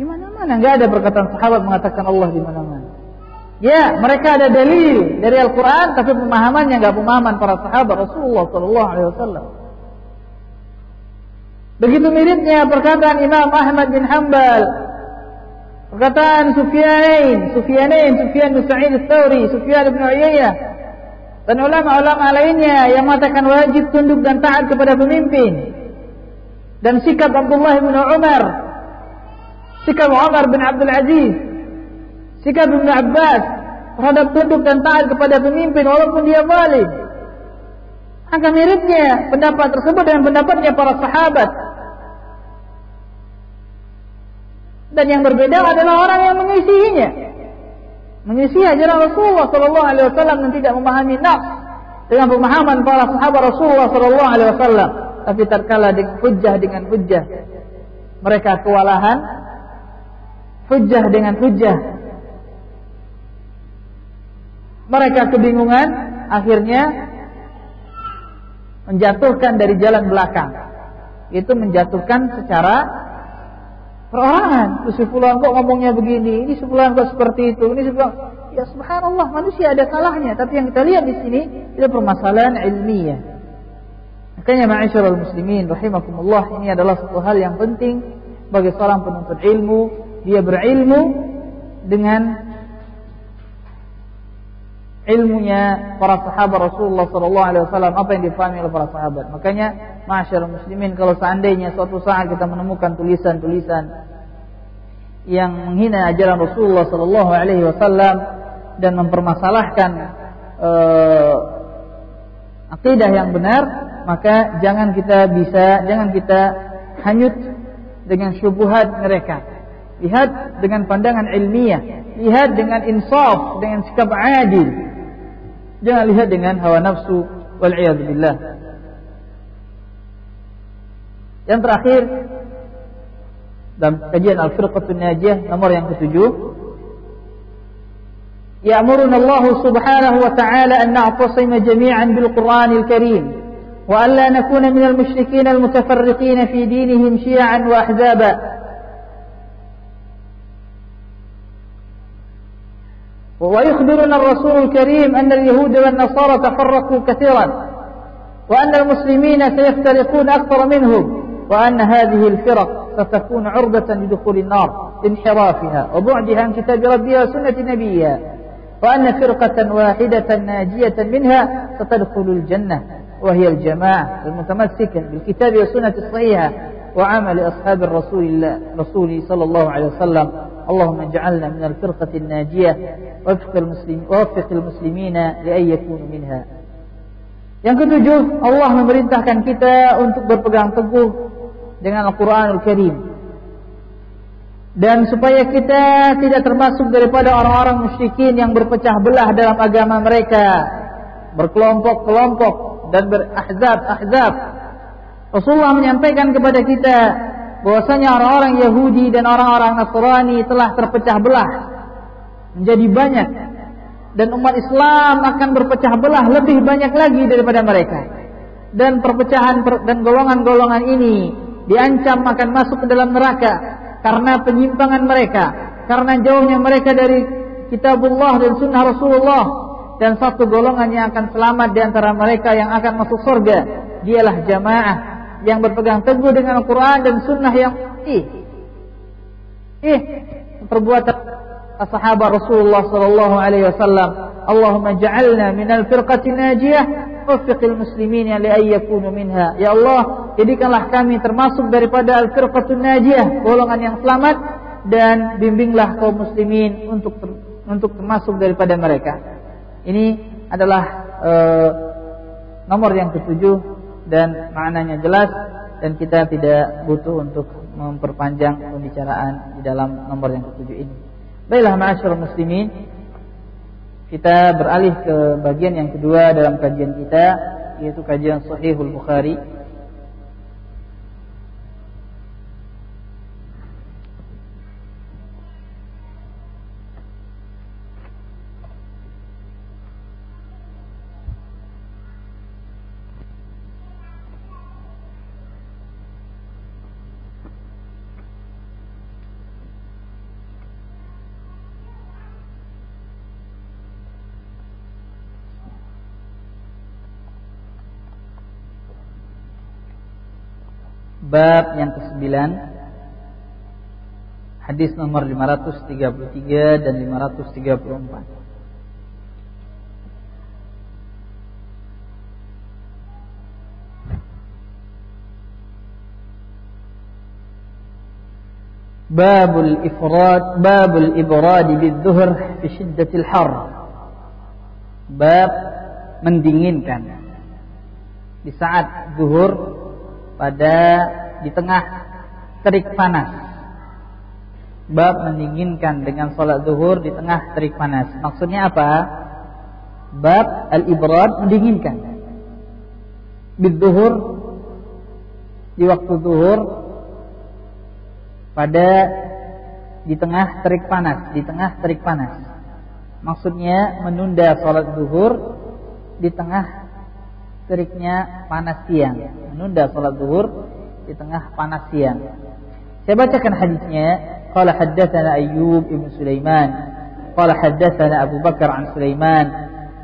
di mana-mana. Enggak ada perkataan sahabat mengatakan Allah di mana-mana. Ya, mereka ada dalil dari Al-Quran, tapi pemahamannya enggak pemahaman para sahabat Rasulullah sallallahu alaihi wasallam. Begitu miripnya perkataan Imam Ahmad bin Hanbal, perkataan Sufyan bin Sa'id Ats-Tsauri, Sufyan bin Uyainah, dan ulama-ulama lainnya yang mengatakan wajib tunduk dan taat kepada pemimpin. Dan sikap Abdullah bin Umar, sikap Umar bin Abdul Aziz, sikap Ibnu Abbas terhadap tunduk dan taat kepada pemimpin walaupun dia zalim. Angka miripnya pendapat tersebut dengan pendapatnya para sahabat. Dan yang berbeda adalah orang yang mengisinya, mengisi ajaran Rasulullah sallallahu alaihi wasallam dan tidak memahami nafs dengan pemahaman para sahabat Rasulullah sallallahu alaihi wasallam. Tapi tatkala dengan hujjah mereka kewalahan, hujjah dengan hujjah mereka kebingungan, akhirnya menjatuhkan dari jalan belakang, itu menjatuhkan secara perorangan. Si fulan kok ngomongnya begini, ini si fulan kok seperti itu, ini si fulan. Ya subhanallah, manusia ada salahnya, tapi yang kita lihat di sini itu permasalahan ilmiah. Makanya ma'asyiral muslimin rahimakumullah, ini adalah satu hal yang penting bagi seorang penuntut ilmu. Dia berilmu dengan ilmunya para sahabat Rasulullah sallallahu alaihi wasallam, apa yang difahami oleh para sahabat. Makanya ma'asyiral muslimin, kalau seandainya suatu saat kita menemukan tulisan-tulisan yang menghina ajaran Rasulullah sallallahu alaihi wasallam dan mempermasalahkan akidah yang benar, maka jangan kita hanyut dengan syubhat mereka. Lihat dengan pandangan ilmiah, lihat dengan insaf, dengan sikap adil. Jangan lihat dengan hawa nafsu wal iyad billah. Yang terakhir dalam kajian Al-Firqatun Najiyah nomor yang ke-7, ya'muruna Allah subhanahu wa ta'ala an na'tasima jami'an bil Qur'anil Karim wa an la nakuna minal musyrikin al-mutafarriqin fi dinihim syi'an wa ahzaba. ويخبرنا الرسول الكريم أن اليهود والنصارى تفرقوا كثيرا وأن المسلمين سيفترقون أكثر منهم وأن هذه الفرق ستكون عرضة لدخول النار لانحرافها وبعدها عن كتاب ربها وسنة نبيها وأن فرقة واحدة ناجية منها ستدخل الجنة وهي الجماعة المتمسكة بالكتاب والسنة الصحيحة وعمل أصحاب الرسول صلى الله عليه وسلم. اللهم اجعلنا من الفرقة الناجية ووفق المسلمين لأن يكونوا منها. Yang ke-7, Allah memerintahkan kita untuk berpegang teguh dengan Al-Quranul Karim, dan supaya kita tidak termasuk daripada orang-orang musyrikin yang berpecah belah dalam agama mereka, berkelompok-kelompok dan berahzab-ahzab. Rasulullah menyampaikan kepada kita bahwasanya orang-orang Yahudi dan orang-orang Nasrani telah terpecah belah menjadi banyak, dan umat Islam akan berpecah belah lebih banyak lagi daripada mereka. Dan perpecahan dan golongan-golongan ini diancam akan masuk ke dalam neraka karena penyimpangan mereka, karena jauhnya mereka dari kitabullah dan sunnah Rasulullah. Dan satu golongan yang akan selamat di antara mereka yang akan masuk surga, dialah jamaah yang berpegang teguh dengan Al-Quran dan sunnah yang perbuatan sahabat Rasulullah sallallahu alaihi wasallam. Allahumma ja'alna minal firqatin najiyah waffiqil muslimin li ay yakunu minha. Ya Allah, jadikanlah kami termasuk daripada al-firqatun najiyah, golongan yang selamat, dan bimbinglah kaum muslimin untuk termasuk daripada mereka. Ini adalah nomor yang ketujuh dan maknanya jelas, dan kita tidak butuh untuk memperpanjang pembicaraan di dalam nomor yang ketujuh ini. Baiklah ma'asyiral muslimin, kita beralih ke bagian yang kedua dalam kajian kita, yaitu kajian Sahihul Bukhari. Bab yang ke-9, hadis nomor 533 dan 534. Babul ibrad bidzuhr fi syiddatil har. Bab mendinginkan di saat zuhur di tengah terik panas. Bab mendinginkan dengan salat zuhur di tengah terik panas. Maksudnya apa? Bab al-ibrad mendinginkan bidzuhur, di waktu zuhur, di tengah terik panas. Maksudnya menunda salat zuhur di tengah teriknya panas siang. Menunda salat zuhur di tengah panas siang. Saya bacakan hadisnya. Qala haddatsana Ayyub ibn Sulaiman qala haddatsana Abu Bakar an Sulaiman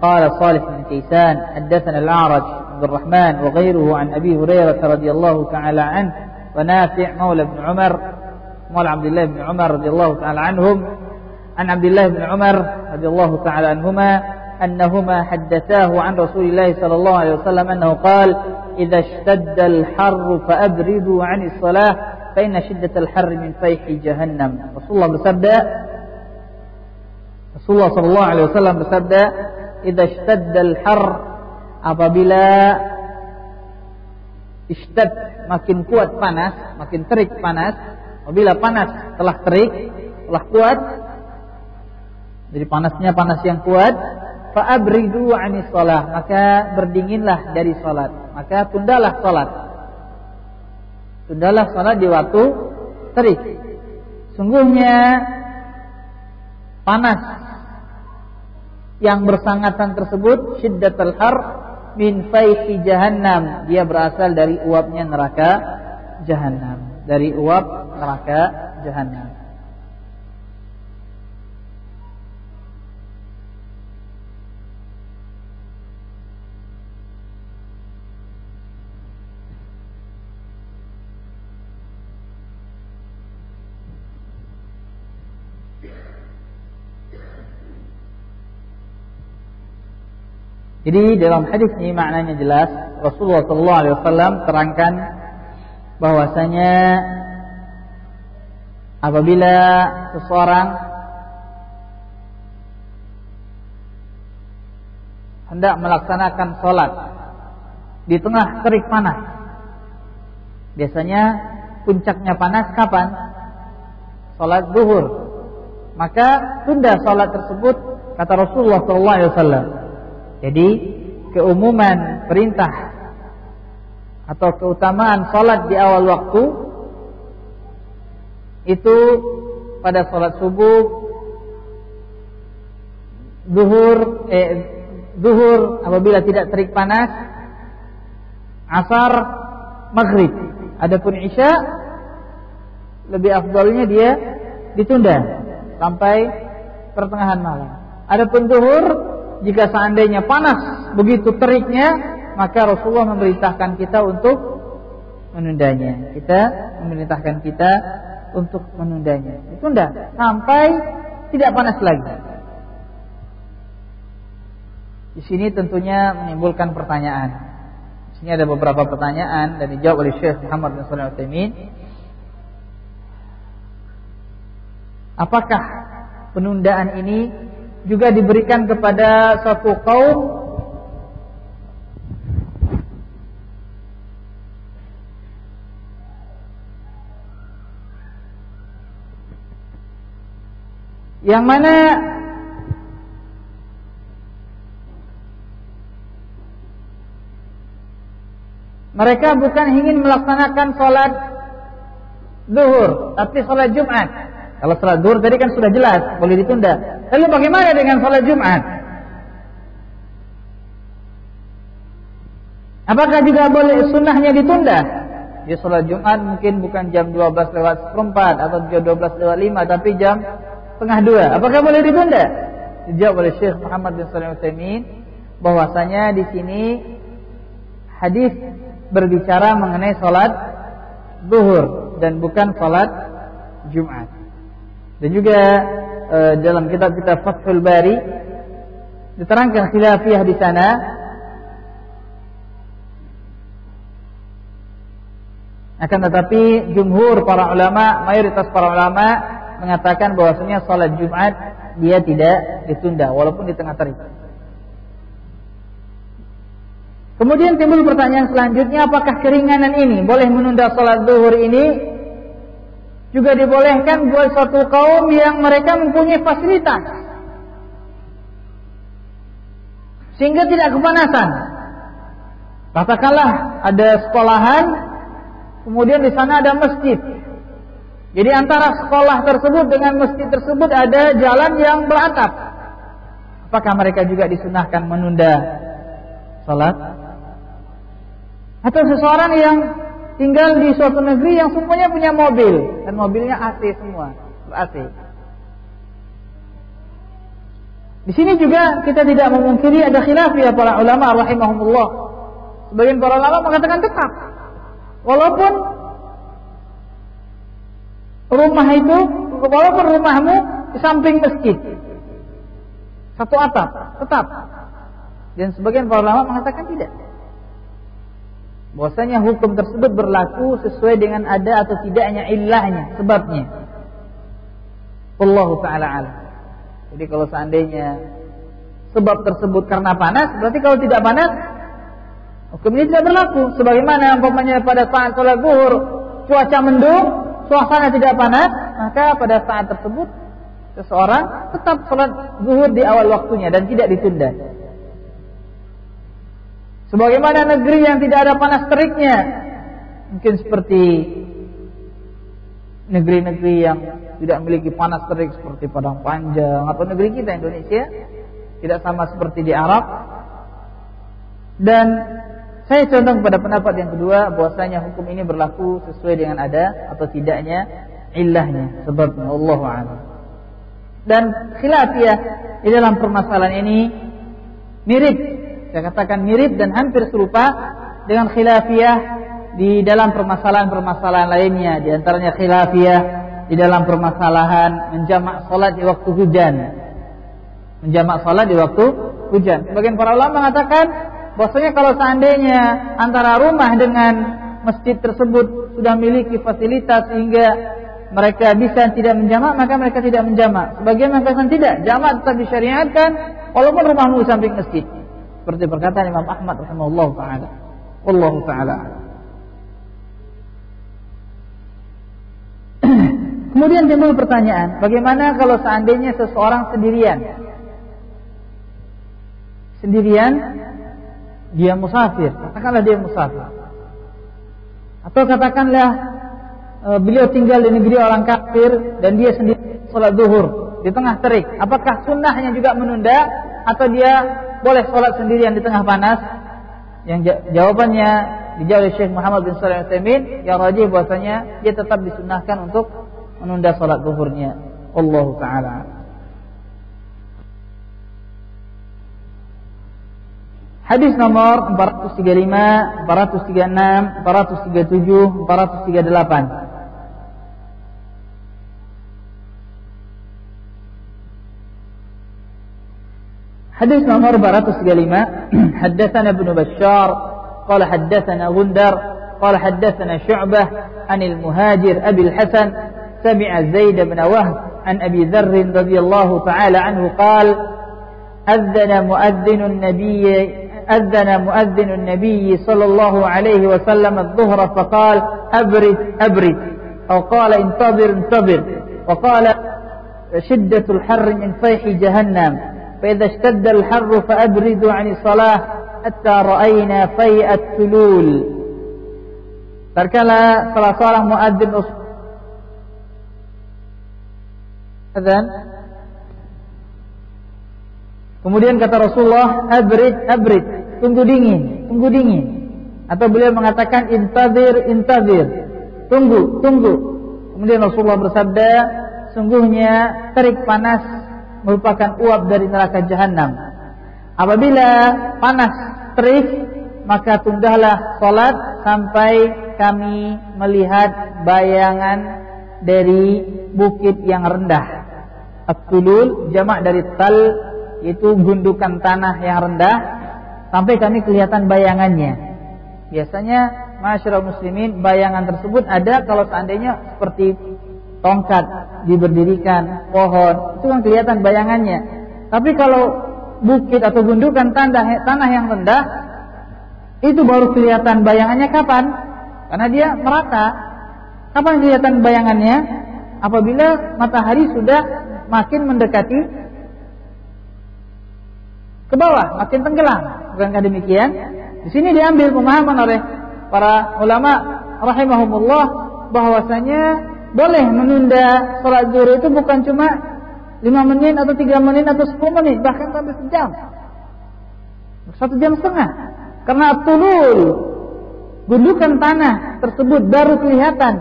qala Salih bin Kaysan haddatsana Al-A'raj Abdul Rahman wa ghayruhu an Abi Hurairah radhiyallahu ta'ala anhu wa Nafi' maula ibn Umar maula Abdullah ibn Umar radhiyallahu ta'ala anhum an Abdullah ibn Umar radhiyallahu ta'ala anhuma أنهما حدثاه عن رسول الله صلى الله عليه وسلم أنه قال إذا اشتد الحر فأبردوا عن الصلاة فإن شدة الحر من فيح جهنم. Rasulullah sallallahu alaihi wasallam bersabda, إذا اشتد الحر, apabila ishtad makin kuat panas, makin terik panas, apabila panas telah terik, telah kuat, jadi panasnya panas yang kuat, fa'abridu 'anis shalah, maka berdinginlah dari salat, maka tundalah salat di waktu terik. Sungguhnya panas yang bersangatan tersebut, syiddatul har min fayhi jahannam, dia berasal dari uapnya neraka jahannam, dari uap neraka jahannam. Jadi dalam hadis ini maknanya jelas. Rasulullah SAW terangkan bahwasanya apabila seseorang hendak melaksanakan sholat di tengah terik panas, biasanya puncaknya panas kapan? Sholat zuhur. Maka tunda sholat tersebut, kata Rasulullah SAW. Jadi keumuman perintah atau keutamaan salat di awal waktu itu pada salat subuh, zuhur apabila tidak terik panas, asar, maghrib. Adapun Isya lebih afdalnya dia ditunda sampai pertengahan malam. Adapun Zuhur, jika seandainya panas begitu teriknya, maka Rasulullah memerintahkan kita untuk menundanya. Memerintahkan kita untuk menundanya. Ditunda sampai tidak panas lagi. Di sini tentunya menimbulkan pertanyaan. Di sini ada beberapa pertanyaan dan dijawab oleh Syekh Muhammad bin Shalih Al-Utsaimin. Apakah penundaan ini juga diberikan kepada suatu kaum yang mana mereka bukan ingin melaksanakan sholat zuhur, tapi sholat Jumat. Kalau sholat zuhur tadi kan sudah jelas boleh ditunda. Lalu bagaimana dengan sholat Jumat? Apakah juga boleh sunnahnya ditunda? Ya, sholat Jumat mungkin bukan jam 12:04 atau jam 12:05, tapi jam 1:30. Apakah boleh ditunda? Dijawab oleh Syekh Muhammad bin Shalih Al-Utsaimin bahwasanya di sini hadis berbicara mengenai sholat zuhur dan bukan sholat Jumat. Dan juga dalam kitab-kitab Fathul Bari diterangkan khilafiyah di sana. Akan tetapi jumhur para ulama, mayoritas para ulama mengatakan bahwasanya salat Jumat dia tidak ditunda walaupun di tengah terik. Kemudian timbul pertanyaan selanjutnya, apakah keringanan ini boleh menunda salat zuhur ini juga dibolehkan buat suatu kaum yang mereka mempunyai fasilitas sehingga tidak kepanasan. Katakanlah ada sekolahan, kemudian di sana ada masjid. Jadi antara sekolah tersebut dengan masjid tersebut ada jalan yang beratap. Apakah mereka juga disunahkan menunda salat? Atau seseorang yang tinggal di suatu negeri yang semuanya punya mobil dan mobilnya AC semua, AC. Di sini juga kita tidak memungkiri ada khilafiyah para ulama rahimahumullah. Sebagian para ulama mengatakan tetap, walaupun rumahmu di samping masjid, satu atap, tetap. Dan sebagian para ulama mengatakan tidak. Bahwasanya hukum tersebut berlaku sesuai dengan ada atau tidaknya ilahnya, sebabnya. Wallahu ta'ala alam. Jadi kalau seandainya sebab tersebut karena panas, berarti kalau tidak panas hukum ini tidak berlaku. Sebagaimana umpamanya pada saat salat zuhur cuaca mendung, suasana tidak panas, maka pada saat tersebut seseorang tetap salat zuhur di awal waktunya dan tidak ditunda. Sebagaimana negeri yang tidak ada panas teriknya, mungkin seperti negeri-negeri yang tidak memiliki panas terik seperti Padang Panjang atau negeri kita Indonesia, tidak sama seperti di Arab. Dan saya condong pada pendapat yang kedua, bahwasanya hukum ini berlaku sesuai dengan ada atau tidaknya ilahnya, sebabnya Allahu a'lam. Dan khilafiyah di dalam permasalahan ini mirip, saya katakan mirip dan hampir serupa dengan khilafiyah di dalam permasalahan-permasalahan lainnya. Di antaranya khilafiyah di dalam permasalahan menjamak salat di waktu hujan. Menjamak salat di waktu hujan. Sebagian para ulama mengatakan bahwasanya kalau seandainya antara rumah dengan masjid tersebut sudah memiliki fasilitas sehingga mereka bisa tidak menjamak, maka mereka tidak menjamak. Sebagian mengatakan tidak, jamak tetap disyariatkan walaupun rumahmu di samping masjid. Seperti perkataan Imam Ahmad rahimahullah taala. Wallahu taala. Kemudian timbul pertanyaan, bagaimana kalau seandainya seseorang sendirian dia musafir, katakanlah dia musafir. Atau katakanlah beliau tinggal di negeri orang kafir dan dia sendiri salat zuhur di tengah terik. Apakah sunnahnya juga menunda atau dia boleh sholat sendirian di tengah panas? Yang jawabannya dijawab oleh Syekh Muhammad bin Shalih Al-Utsaimin, yang rajih bahwasanya dia tetap disunnahkan untuk menunda salat zuhurnya. Wallahu taala. Hadis nomor 435, 436, 437, 438. حديث نمبر 435 حدثنا ابن بشار قال حدثنا غندر قال حدثنا شعبة عن المهاجر أبي الحسن سمع زيد بن وهب عن أبي ذر رضي الله تعالى عنه قال أذن مؤذن النبي صلى الله عليه وسلم الظهر فقال أبرد أو قال انتظر وقال شدة الحر من فيح جهنم فإذا اشتد الحر فأبردوا عن الصلاة حتى رأينا فيء التلول. Terkala salah seorang muadzin azan, kemudian kata Rasulullah, abrid, tunggu dingin. Atau beliau mengatakan intazir, tunggu. Kemudian Rasulullah bersabda, sungguhnya terik panas merupakan uap dari neraka jahanam. Apabila panas terik, maka tundahlah salat sampai kami melihat bayangan dari bukit yang rendah. At-tulul jamak dari tal, yaitu gundukan tanah yang rendah, sampai kami kelihatan bayangannya. Biasanya masyarakat muslimin, bayangan tersebut ada kalau seandainya seperti tongkat diberdirikan, pohon, itu kan kelihatan bayangannya. Tapi kalau bukit atau gundukan tanah yang rendah, itu baru kelihatan bayangannya kapan? Karena dia merata. Kapan kelihatan bayangannya? Apabila matahari sudah makin mendekati ke bawah, makin tenggelam. Bukankah demikian? Di sini diambil pemahaman oleh para ulama rahimahumullah bahwasanya boleh menunda salat zuhur itu bukan cuma 5 menit atau 3 menit atau 10 menit, bahkan sampai sejam, 1,5 jam. Karena tulul, gundukan tanah tersebut baru kelihatan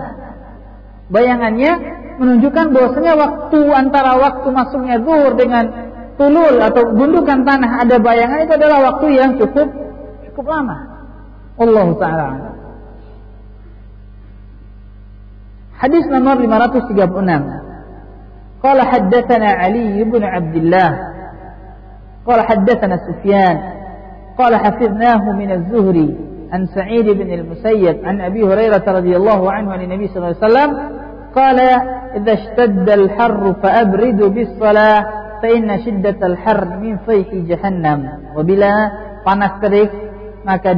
bayangannya, menunjukkan bahwasanya waktu antara waktu masuknya zuhur dengan tulul atau gundukan tanah ada bayangan, itu adalah waktu yang cukup lama. Allahu ta'ala. Hadis nomor 536. Qala haddatsana Ali bin Abdullah qala haddatsana Sufyan qala hafidnahu min az-Zuhri an Sa'id bin al-Musayyib an Abi Hurairah radhiyallahu anhu an Nabi sallallahu alaihi wasallam qala idza ishtadda al-harr fa'abridu bis-shalah fa inna shiddatal harr min fayhi jahannam. Apabila panas terik maka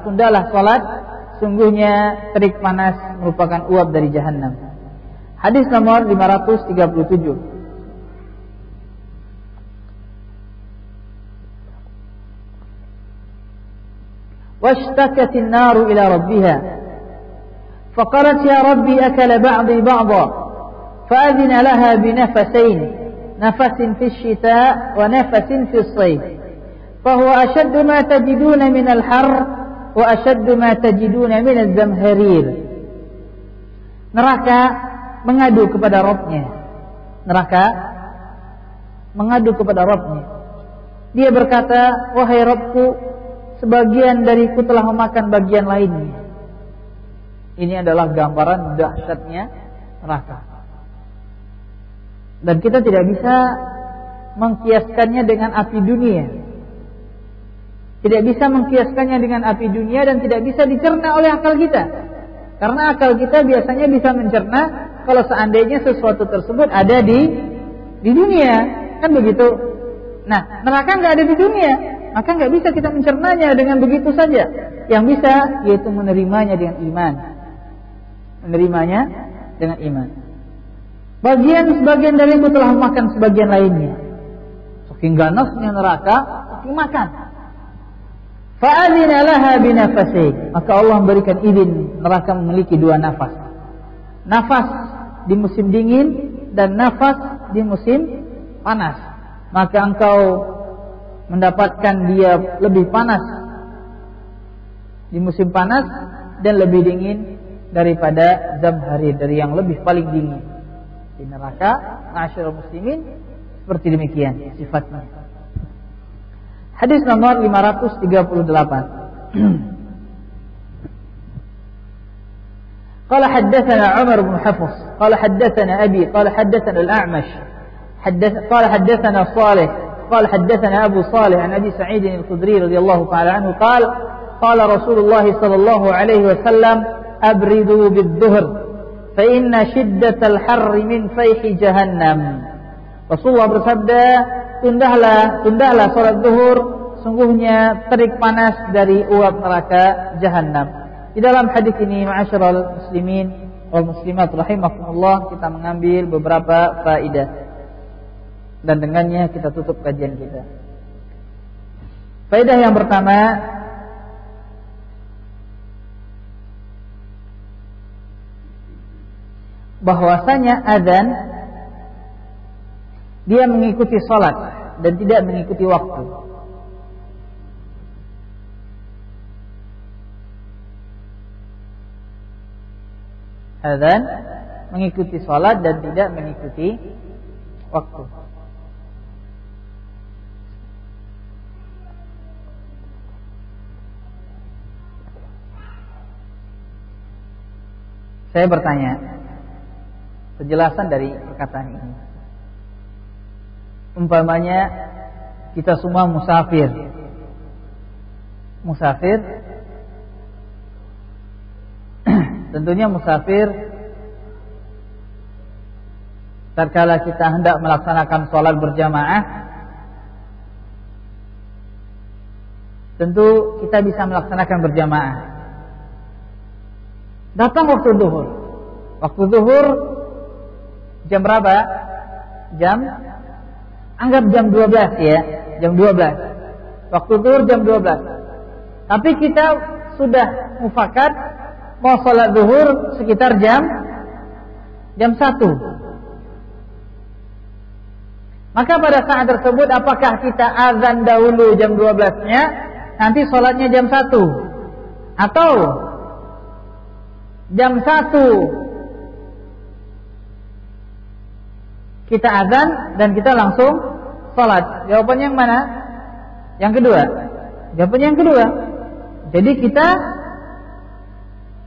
tundahlah salat, sungguhnya terik panas merupakan uap dari jahannam. Hadis nomor 537. Washtakatin naru ila rabbiha faqalat ya rabbi akala ba'di ba'dha fa'adhina laha binafasain nafasin fi ash-shita' wa nafasin fi as-sayf fahuwa ashaddu ma tajiduna min al-harr wa ashaddu ma tajiduna min az-zamharir. Neraka mengadu kepada Rabbnya. Dia berkata, wahai Rabbku, sebagian dariku telah memakan bagian lainnya. Ini adalah gambaran dahsyatnya neraka. Dan kita tidak bisa mengkiaskannya dengan api dunia. Tidak bisa mengkiaskannya dengan api dunia dan tidak bisa dicerna oleh akal kita. Karena akal kita biasanya bisa mencerna kalau seandainya sesuatu tersebut ada di dunia, kan begitu. Nah, neraka nggak ada di dunia, maka nggak bisa kita mencernanya dengan begitu saja. Yang bisa yaitu menerimanya dengan iman. Sebagian dariku telah makan sebagian lainnya. Saking ganasnya neraka, saking makan. Fa'adina laha binafasain, maka Allah memberikan izin neraka memiliki 2 nafas. Nafas di musim dingin dan nafas di musim panas. Maka engkau mendapatkan dia lebih panas di musim panas dan lebih dingin daripada zamharir, dari yang lebih paling dingin di neraka. Ma'asyiral muslimin, seperti demikian sifatnya. Hadis nomor 538. قال حدثنا عمر بن حفص قال حدثنا أبي قال حدثنا الأعمش قال حدثنا صالح قال حدثنا أبو صالح عن أبي سعيد الخدري رضي الله تعالى عنه قال قال رسول الله صلى الله عليه وسلم أبردوا بالظهر فإن شدة الحر من فيح جهنم. Rasulullah bersabda, tundahlah salat zuhur, sungguhnya terik panas dari uap neraka Jahannam. Di dalam hadis ini, ma'asyiral muslimin wal muslimat rahimakumullah, kita mengambil beberapa faedah dan dengannya kita tutup kajian kita. Faedah yang pertama, bahwasanya azan dia mengikuti salat dan tidak mengikuti waktu. Azan mengikuti salat dan tidak mengikuti waktu. Saya bertanya, penjelasan dari perkataan ini. Umpamanya kita semua musafir. Tentunya musafir tatkala kita hendak melaksanakan sholat berjamaah, tentu kita bisa melaksanakan berjamaah. Datang waktu zuhur. Waktu zuhur jam berapa? Anggap jam 12 ya, jam 12. Waktu zuhur jam 12. Tapi kita sudah mufakat mau sholat zuhur sekitar jam 1. Maka pada saat tersebut apakah kita azan dahulu jam 12-nya, nanti sholatnya jam 1, atau jam 1 kita azan dan kita langsung sholat? Jawabannya yang mana? Yang kedua. Jawabannya yang kedua. Jadi kita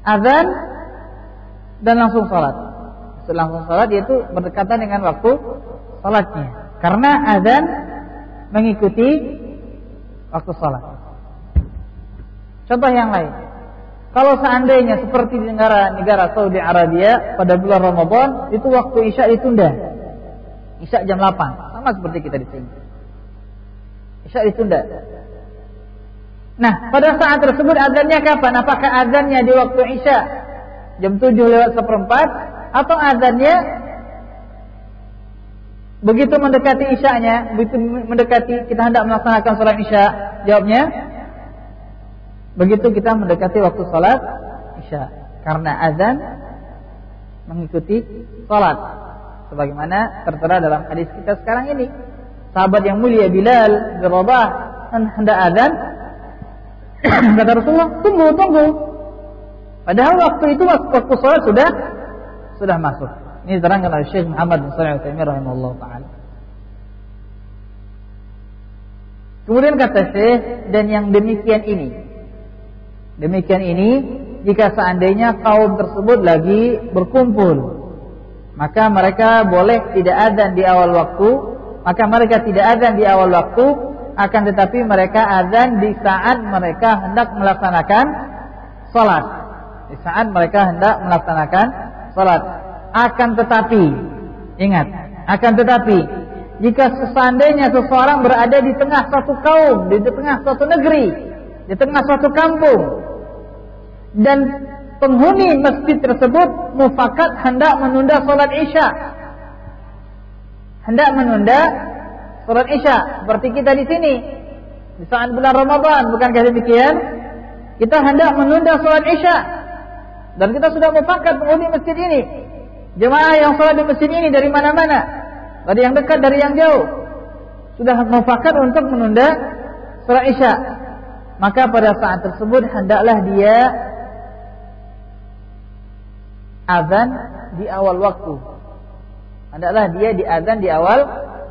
azan dan langsung sholat. Langsung sholat yaitu berdekatan dengan waktu sholatnya, karena azan mengikuti waktu sholat. Contoh yang lain, kalau seandainya seperti di negara Saudi Arabia pada bulan Ramadan, itu waktu isya ditunda. Isya jam 8, sama seperti kita di sini. Isya ditunda. Nah, pada saat tersebut azannya kapan? Apakah azannya di waktu isya jam 7:04, atau azannya begitu mendekati isyanya, begitu mendekati kita hendak melaksanakan sholat isya? Jawabnya, begitu kita mendekati waktu sholat isya, karena azan mengikuti sholat, sebagaimana tertera dalam hadis kita sekarang ini. Sahabat yang mulia Bilal bin Rabah hendak azan, kata Rasulullah, tunggu. Padahal waktu itu waktu sholat sudah masuk. Ini diterangkan oleh Syekh Muhammad bin Shalih Al-Utsaimin rahimahullah taala. Kemudian kata Syekh, dan yang demikian ini jika seandainya kaum tersebut lagi berkumpul, maka mereka boleh tidak azan di awal waktu, akan tetapi mereka azan di saat mereka hendak melaksanakan salat. Akan tetapi, ingat, jika seandainya seseorang berada di tengah suatu kaum, di tengah suatu negeri, di tengah suatu kampung, dan penghuni masjid tersebut mufakat hendak menunda salat isya, seperti kita di sini di saat bulan Ramadan, bukankah demikian? Kita hendak menunda salat isya dan kita sudah mufakat penghuni masjid ini, jemaah yang salat di masjid ini dari mana-mana, dari yang dekat, dari yang jauh, sudah mufakat untuk menunda salat Isya, maka pada saat tersebut hendaklah dia azan di awal waktu. Hendaklah dia diazan di awal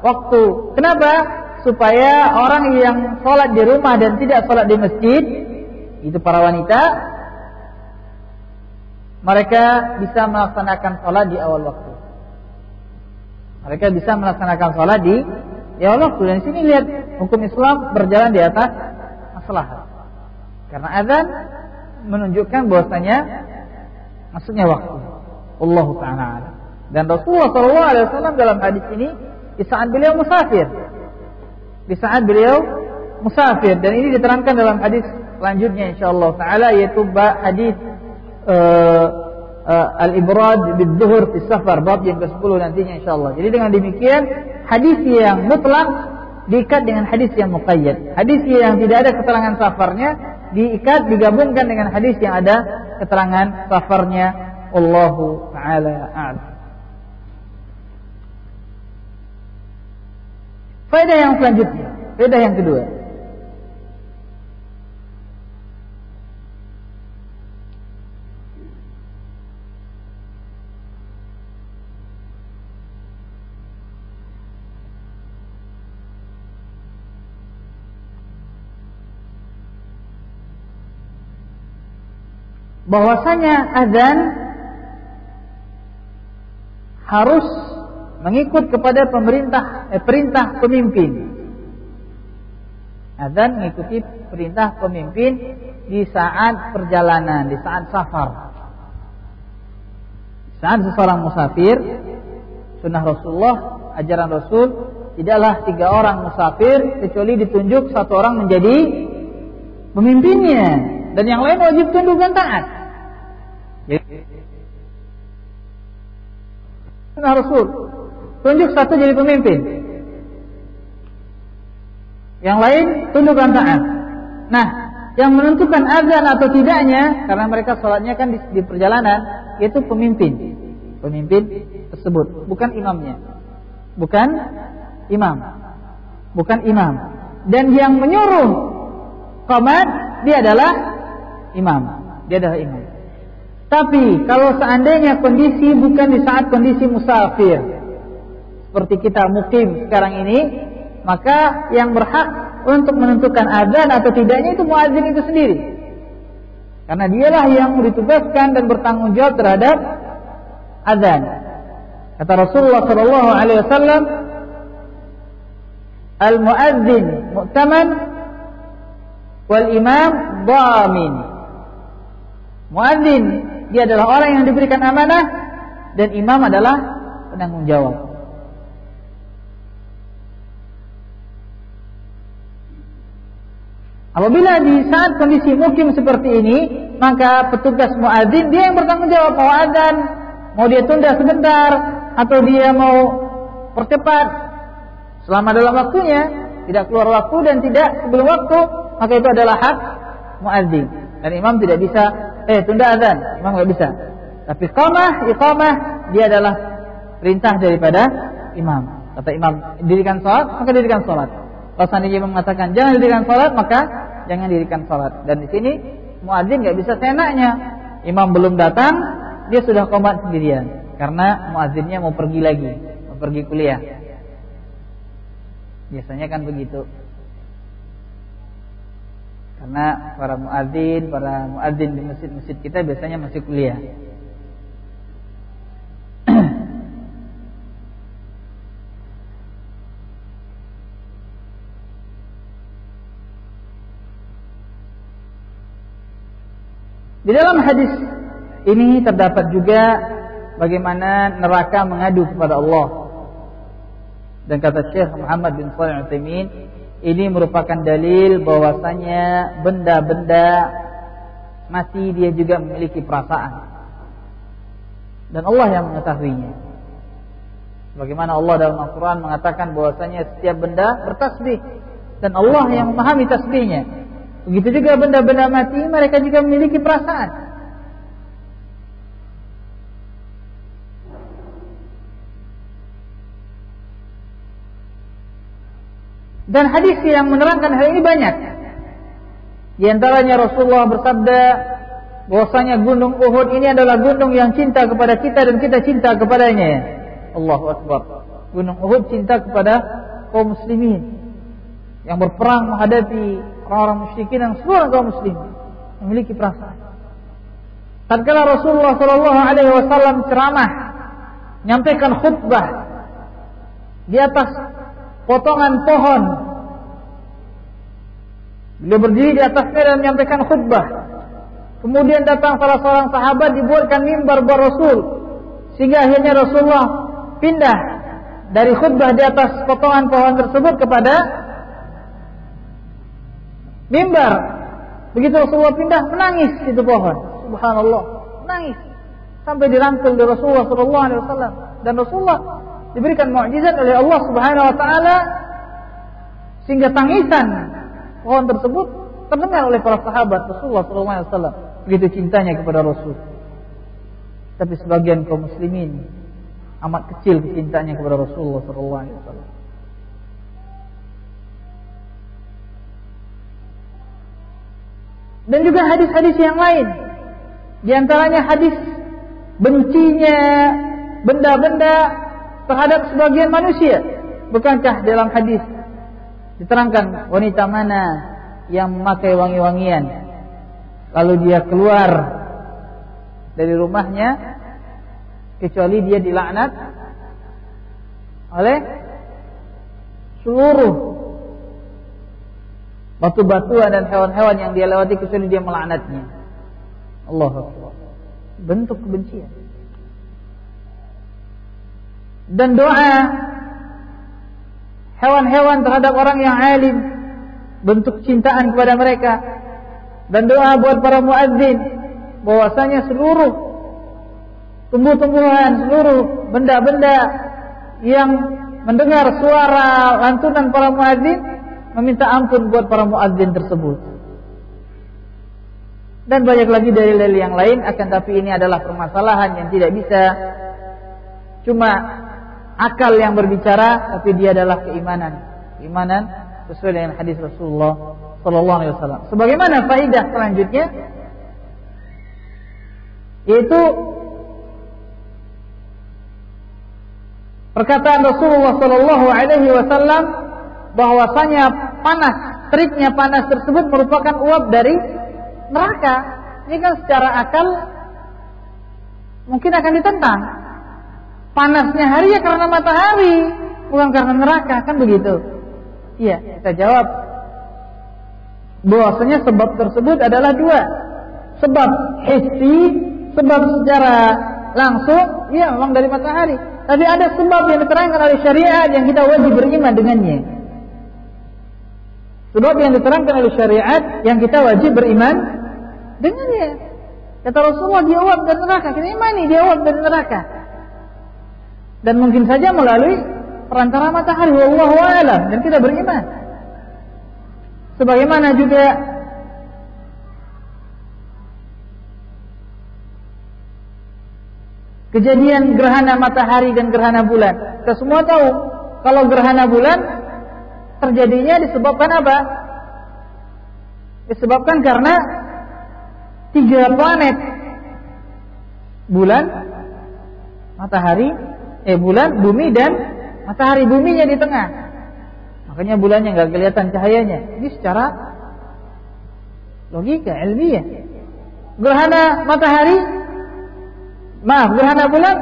waktu. Kenapa? Supaya orang yang sholat di rumah dan tidak sholat di masjid, itu para wanita, mereka bisa melaksanakan sholat di awal waktu. Mereka bisa melaksanakan sholat di awal waktu. Dan di sini lihat hukum Islam berjalan di atas maslahat. Karena azan menunjukkan bahwasanya maksudnya waktu. Allah Ta'ala. Dan Rasulullah SAW dalam hadis ini di saat beliau musafir. Di saat beliau musafir, dan ini diterangkan dalam hadis selanjutnya insyaallah taala, yaitu hadis al-ibrad bid-dhuhr fi safar, bab yang ke-10 nantinya insyaallah. Jadi dengan demikian hadis yang mutlak diikat dengan hadis yang muqayyad. Hadis yang tidak ada keterangan safarnya diikat, digabungkan dengan hadis yang ada keterangan safarnya. Wallahu taala a'lam. Faedah yang selanjutnya, faedah yang kedua. Bahwasanya azan harus mengikut kepada perintah pemimpin. Azan mengikuti perintah pemimpin di saat perjalanan, di saat safar. Saat seseorang musafir, sunnah Rasulullah, ajaran Rasul, tidaklah 3 orang musafir kecuali ditunjuk 1 orang menjadi pemimpinnya, dan yang lain wajib tunduk dan taat. Sunnah Rasul, tunjuk 1 jadi pemimpin, yang lain tunduk dan taat. Nah, yang menentukan azan atau tidaknya, karena mereka sholatnya kan di perjalanan, yaitu pemimpin tersebut, bukan imamnya, bukan imam. Dan yang menyuruh qomat dia adalah imam. Tapi kalau seandainya kondisi bukan di saat kondisi musafir, seperti kita mukim sekarang ini, maka yang berhak untuk menentukan azan atau tidaknya itu muadzin itu sendiri. Karena dialah yang ditugaskan dan bertanggung jawab terhadap azan. Kata Rasulullah SAW, al-muadzin mu'taman wal imam dhamin. Muadzin dia adalah orang yang diberikan amanah, dan imam adalah penanggung jawab. Apabila di saat kondisi mukim seperti ini, maka petugas muadzin dia yang bertanggung jawab, mau azan, mau dia tunda sebentar, atau dia mau percepat selama dalam waktunya, tidak keluar waktu dan tidak sebelum waktu, maka itu adalah hak muadzin. Dan imam tidak bisa tunda azan, imam tidak bisa. Tapi iqamah dia adalah perintah daripada imam. Kata imam, dirikan salat, maka dirikan salat. Kalau seandainya imam mengatakan jangan dirikan salat, maka jangan dirikan salat. Dan di sini muadzin nggak bisa seenaknya. Imam belum datang, dia sudah qomat sendirian, karena muadzinnya mau pergi lagi, mau pergi kuliah. Biasanya kan begitu. Karena para muadzin di masjid-masjid kita biasanya masih kuliah. Di dalam hadis ini terdapat juga bagaimana neraka mengadu kepada Allah. Dan kata Syekh Muhammad bin Shalih Al-Utsaimin, ini merupakan dalil bahwasanya benda-benda mati dia juga memiliki perasaan. Dan Allah yang mengetahuinya. Bagaimana Allah dalam Al-Quran mengatakan bahwasanya setiap benda bertasbih, dan Allah yang memahami tasbihnya. Begitu juga benda-benda mati, mereka juga memiliki perasaan. Dan hadis yang menerangkan hal ini banyak. Di antaranya Rasulullah bersabda bahwasanya gunung Uhud ini adalah gunung yang cinta kepada kita dan kita cinta kepadanya. Allahu Akbar. Gunung Uhud cinta kepada kaum muslimin yang berperang menghadapi orang-orang musyrikin dan seluruh kaum muslimin memiliki perasaan. Tatkala Rasulullah sallallahu alaihi wasallam ceramah, menyampaikan khutbah di atas potongan pohon. Beliau berdiri di atasnya dan menyampaikan khutbah. Kemudian datang salah seorang sahabat, dibuatkan mimbar buat Rasul, sehingga akhirnya Rasulullah pindah dari khutbah di atas potongan pohon tersebut kepada mimbar. Begitu Rasulullah pindah, menangis itu pohon. Subhanallah, menangis sampai dirangkul oleh Rasulullah sallallahu alaihi wasallam. Dan Rasulullah diberikan mukjizat oleh Allah Subhanahu wa taala sehingga tangisan pohon tersebut terdengar oleh para sahabat Rasulullah sallallahu alaihi wasallam. Begitu cintanya kepada Rasul. Tapi sebagian kaum muslimin amat kecil kecintaannya kepada Rasulullah sallallahu alaihi wasallam. Dan juga hadis-hadis yang lain. Di antaranya hadis bencinya benda-benda terhadap sebagian manusia. Bukankah dalam hadis diterangkan wanita mana yang memakai wangi-wangian lalu dia keluar dari rumahnya kecuali dia dilaknat oleh seluruh batu-batuan dan hewan-hewan yang dia lewati kecuali dia melaknatnya. Allahu Akbar. Bentuk kebencian. Dan doa hewan-hewan terhadap orang yang alim, bentuk cintaan kepada mereka. Dan doa buat para muadzin bahwasanya seluruh tumbuh-tumbuhan, seluruh benda-benda yang mendengar suara lantunan para muadzin meminta ampun buat para muadzin tersebut. Dan banyak lagi dalil-dalil yang lain, akan tapi ini adalah permasalahan yang tidak bisa cuma akal yang berbicara, tapi dia adalah keimanan. Keimanan sesuai dengan hadis Rasulullah sallallahu alaihi wasallam. Sebagaimana faidah selanjutnya yaitu perkataan Rasulullah sallallahu alaihi wasallam bahwasanya panas, teriknya panas tersebut merupakan uap dari neraka. Ini kan secara akal mungkin akan ditentang. Panasnya hari ya karena matahari, bukan karena neraka, kan begitu? Iya, kita jawab bahwasanya sebab tersebut adalah dua. Sebab hissi, sebab secara langsung, ya memang dari matahari. Tapi ada sebab yang diterangkan oleh syariat yang kita wajib beriman dengannya. Sebab yang diterangkan oleh syariat yang kita wajib beriman dengannya. Kata Rasulullah, dia uap dari neraka. Kita imani dia uap dari neraka. Dan mungkin saja melalui perantara matahari. Wallahu a'lam. Dan kita beriman. Sebagaimana juga kejadian gerhana matahari dan gerhana bulan. Kita semua tahu kalau gerhana bulan terjadinya disebabkan apa? Disebabkan karena 3 planet, bulan, matahari, bulan, bumi dan matahari. Buminya di tengah, makanya bulannya nggak kelihatan cahayanya. Ini secara logika ilmiah. Gerhana matahari, gerhana bulan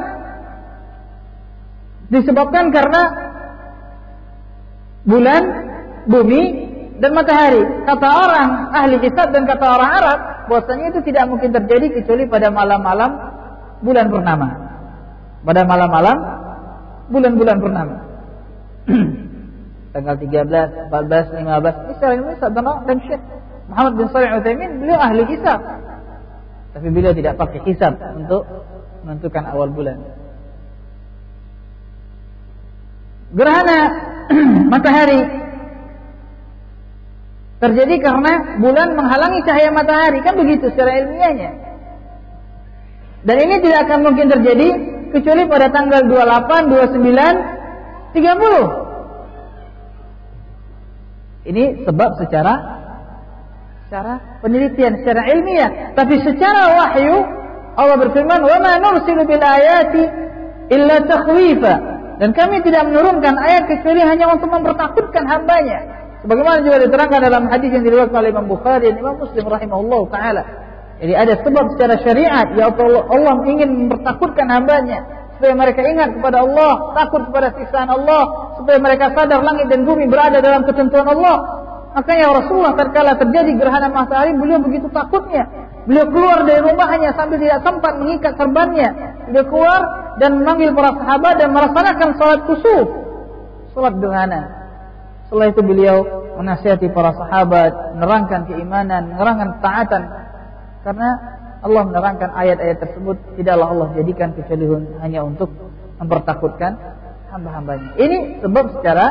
disebabkan karena bulan, bumi, dan matahari. Kata orang ahli hisab dan kata orang Arab, bahwasanya itu tidak mungkin terjadi kecuali pada malam-malam bulan purnama. Pada malam-malam bulan-bulan purnama. Tanggal 13, 14, 15. Ini secara ilmiah dan Syekh Muhammad bin Shalih Al-Utsaimin, beliau ahli hisab. Tapi beliau tidak pakai hisab untuk menentukan awal bulan. Gerhana matahari terjadi karena bulan menghalangi cahaya matahari, kan begitu secara ilmiahnya. Dan ini tidak akan mungkin terjadi kecuali pada tanggal 28, 29, 30. Ini sebab secara penelitian, secara ilmiah. Tapi secara wahyu Allah berfirman, "Wa ma nursilu bil ayati illa takhwifa." Dan kami tidak menurunkan ayat kecuali hanya untuk mempertakutkan hambanya. Sebagaimana juga diterangkan dalam hadis yang diriwayatkan oleh Imam Bukhari dan Imam Muslim rahimahullahu taala. Jadi ada sebab secara syariat, ya Allah ingin mempertakutkan hambanya supaya mereka ingat kepada Allah, takut kepada siksaan Allah, supaya mereka sadar langit dan bumi berada dalam ketentuan Allah. Makanya Rasulullah tatkala terjadi gerhana matahari, beliau begitu takutnya. Beliau keluar dari rumahnya sambil tidak sempat mengikat serbannya. Beliau keluar dan memanggil para sahabat dan melaksanakan salat kusuf, salat gerhana. Setelah itu beliau menasihati para sahabat, menerangkan keimanan, menerangkan ketaatan. Karena Allah menerangkan ayat-ayat tersebut tidaklah Allah jadikan kecuali hanya untuk mempertakutkan hamba-hambanya. Ini sebab secara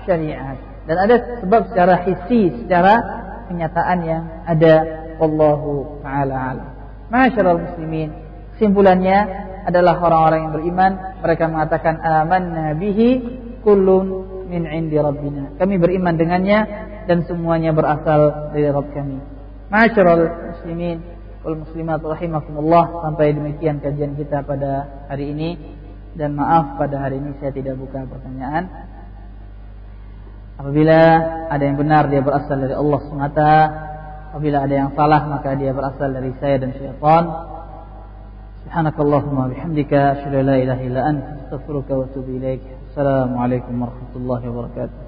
syariat. Dan ada sebab secara hissi, secara kenyataan yang ada. Wallahu ta'ala alam. Ma'asyiral muslimin, kesimpulannya adalah orang-orang yang beriman, mereka mengatakan amanna bihi kullun min indi rabbina. Kami beriman dengannya dan semuanya berasal dari Rabb kami. Ma'asyiral muslimin wal muslimat rahimakumullah, sampai demikian kajian kita pada hari ini. Dan maaf pada hari ini saya tidak buka pertanyaan. Apabila ada yang benar dia berasal dari Allah SWT. Apabila ada yang salah maka dia berasal dari saya dan syaitan. Subhanakallahumma bihamdika asyhadu an la ilaha illa anta astaghfiruka wa atubu ilaik. Assalamualaikum warahmatullahi wabarakatuh.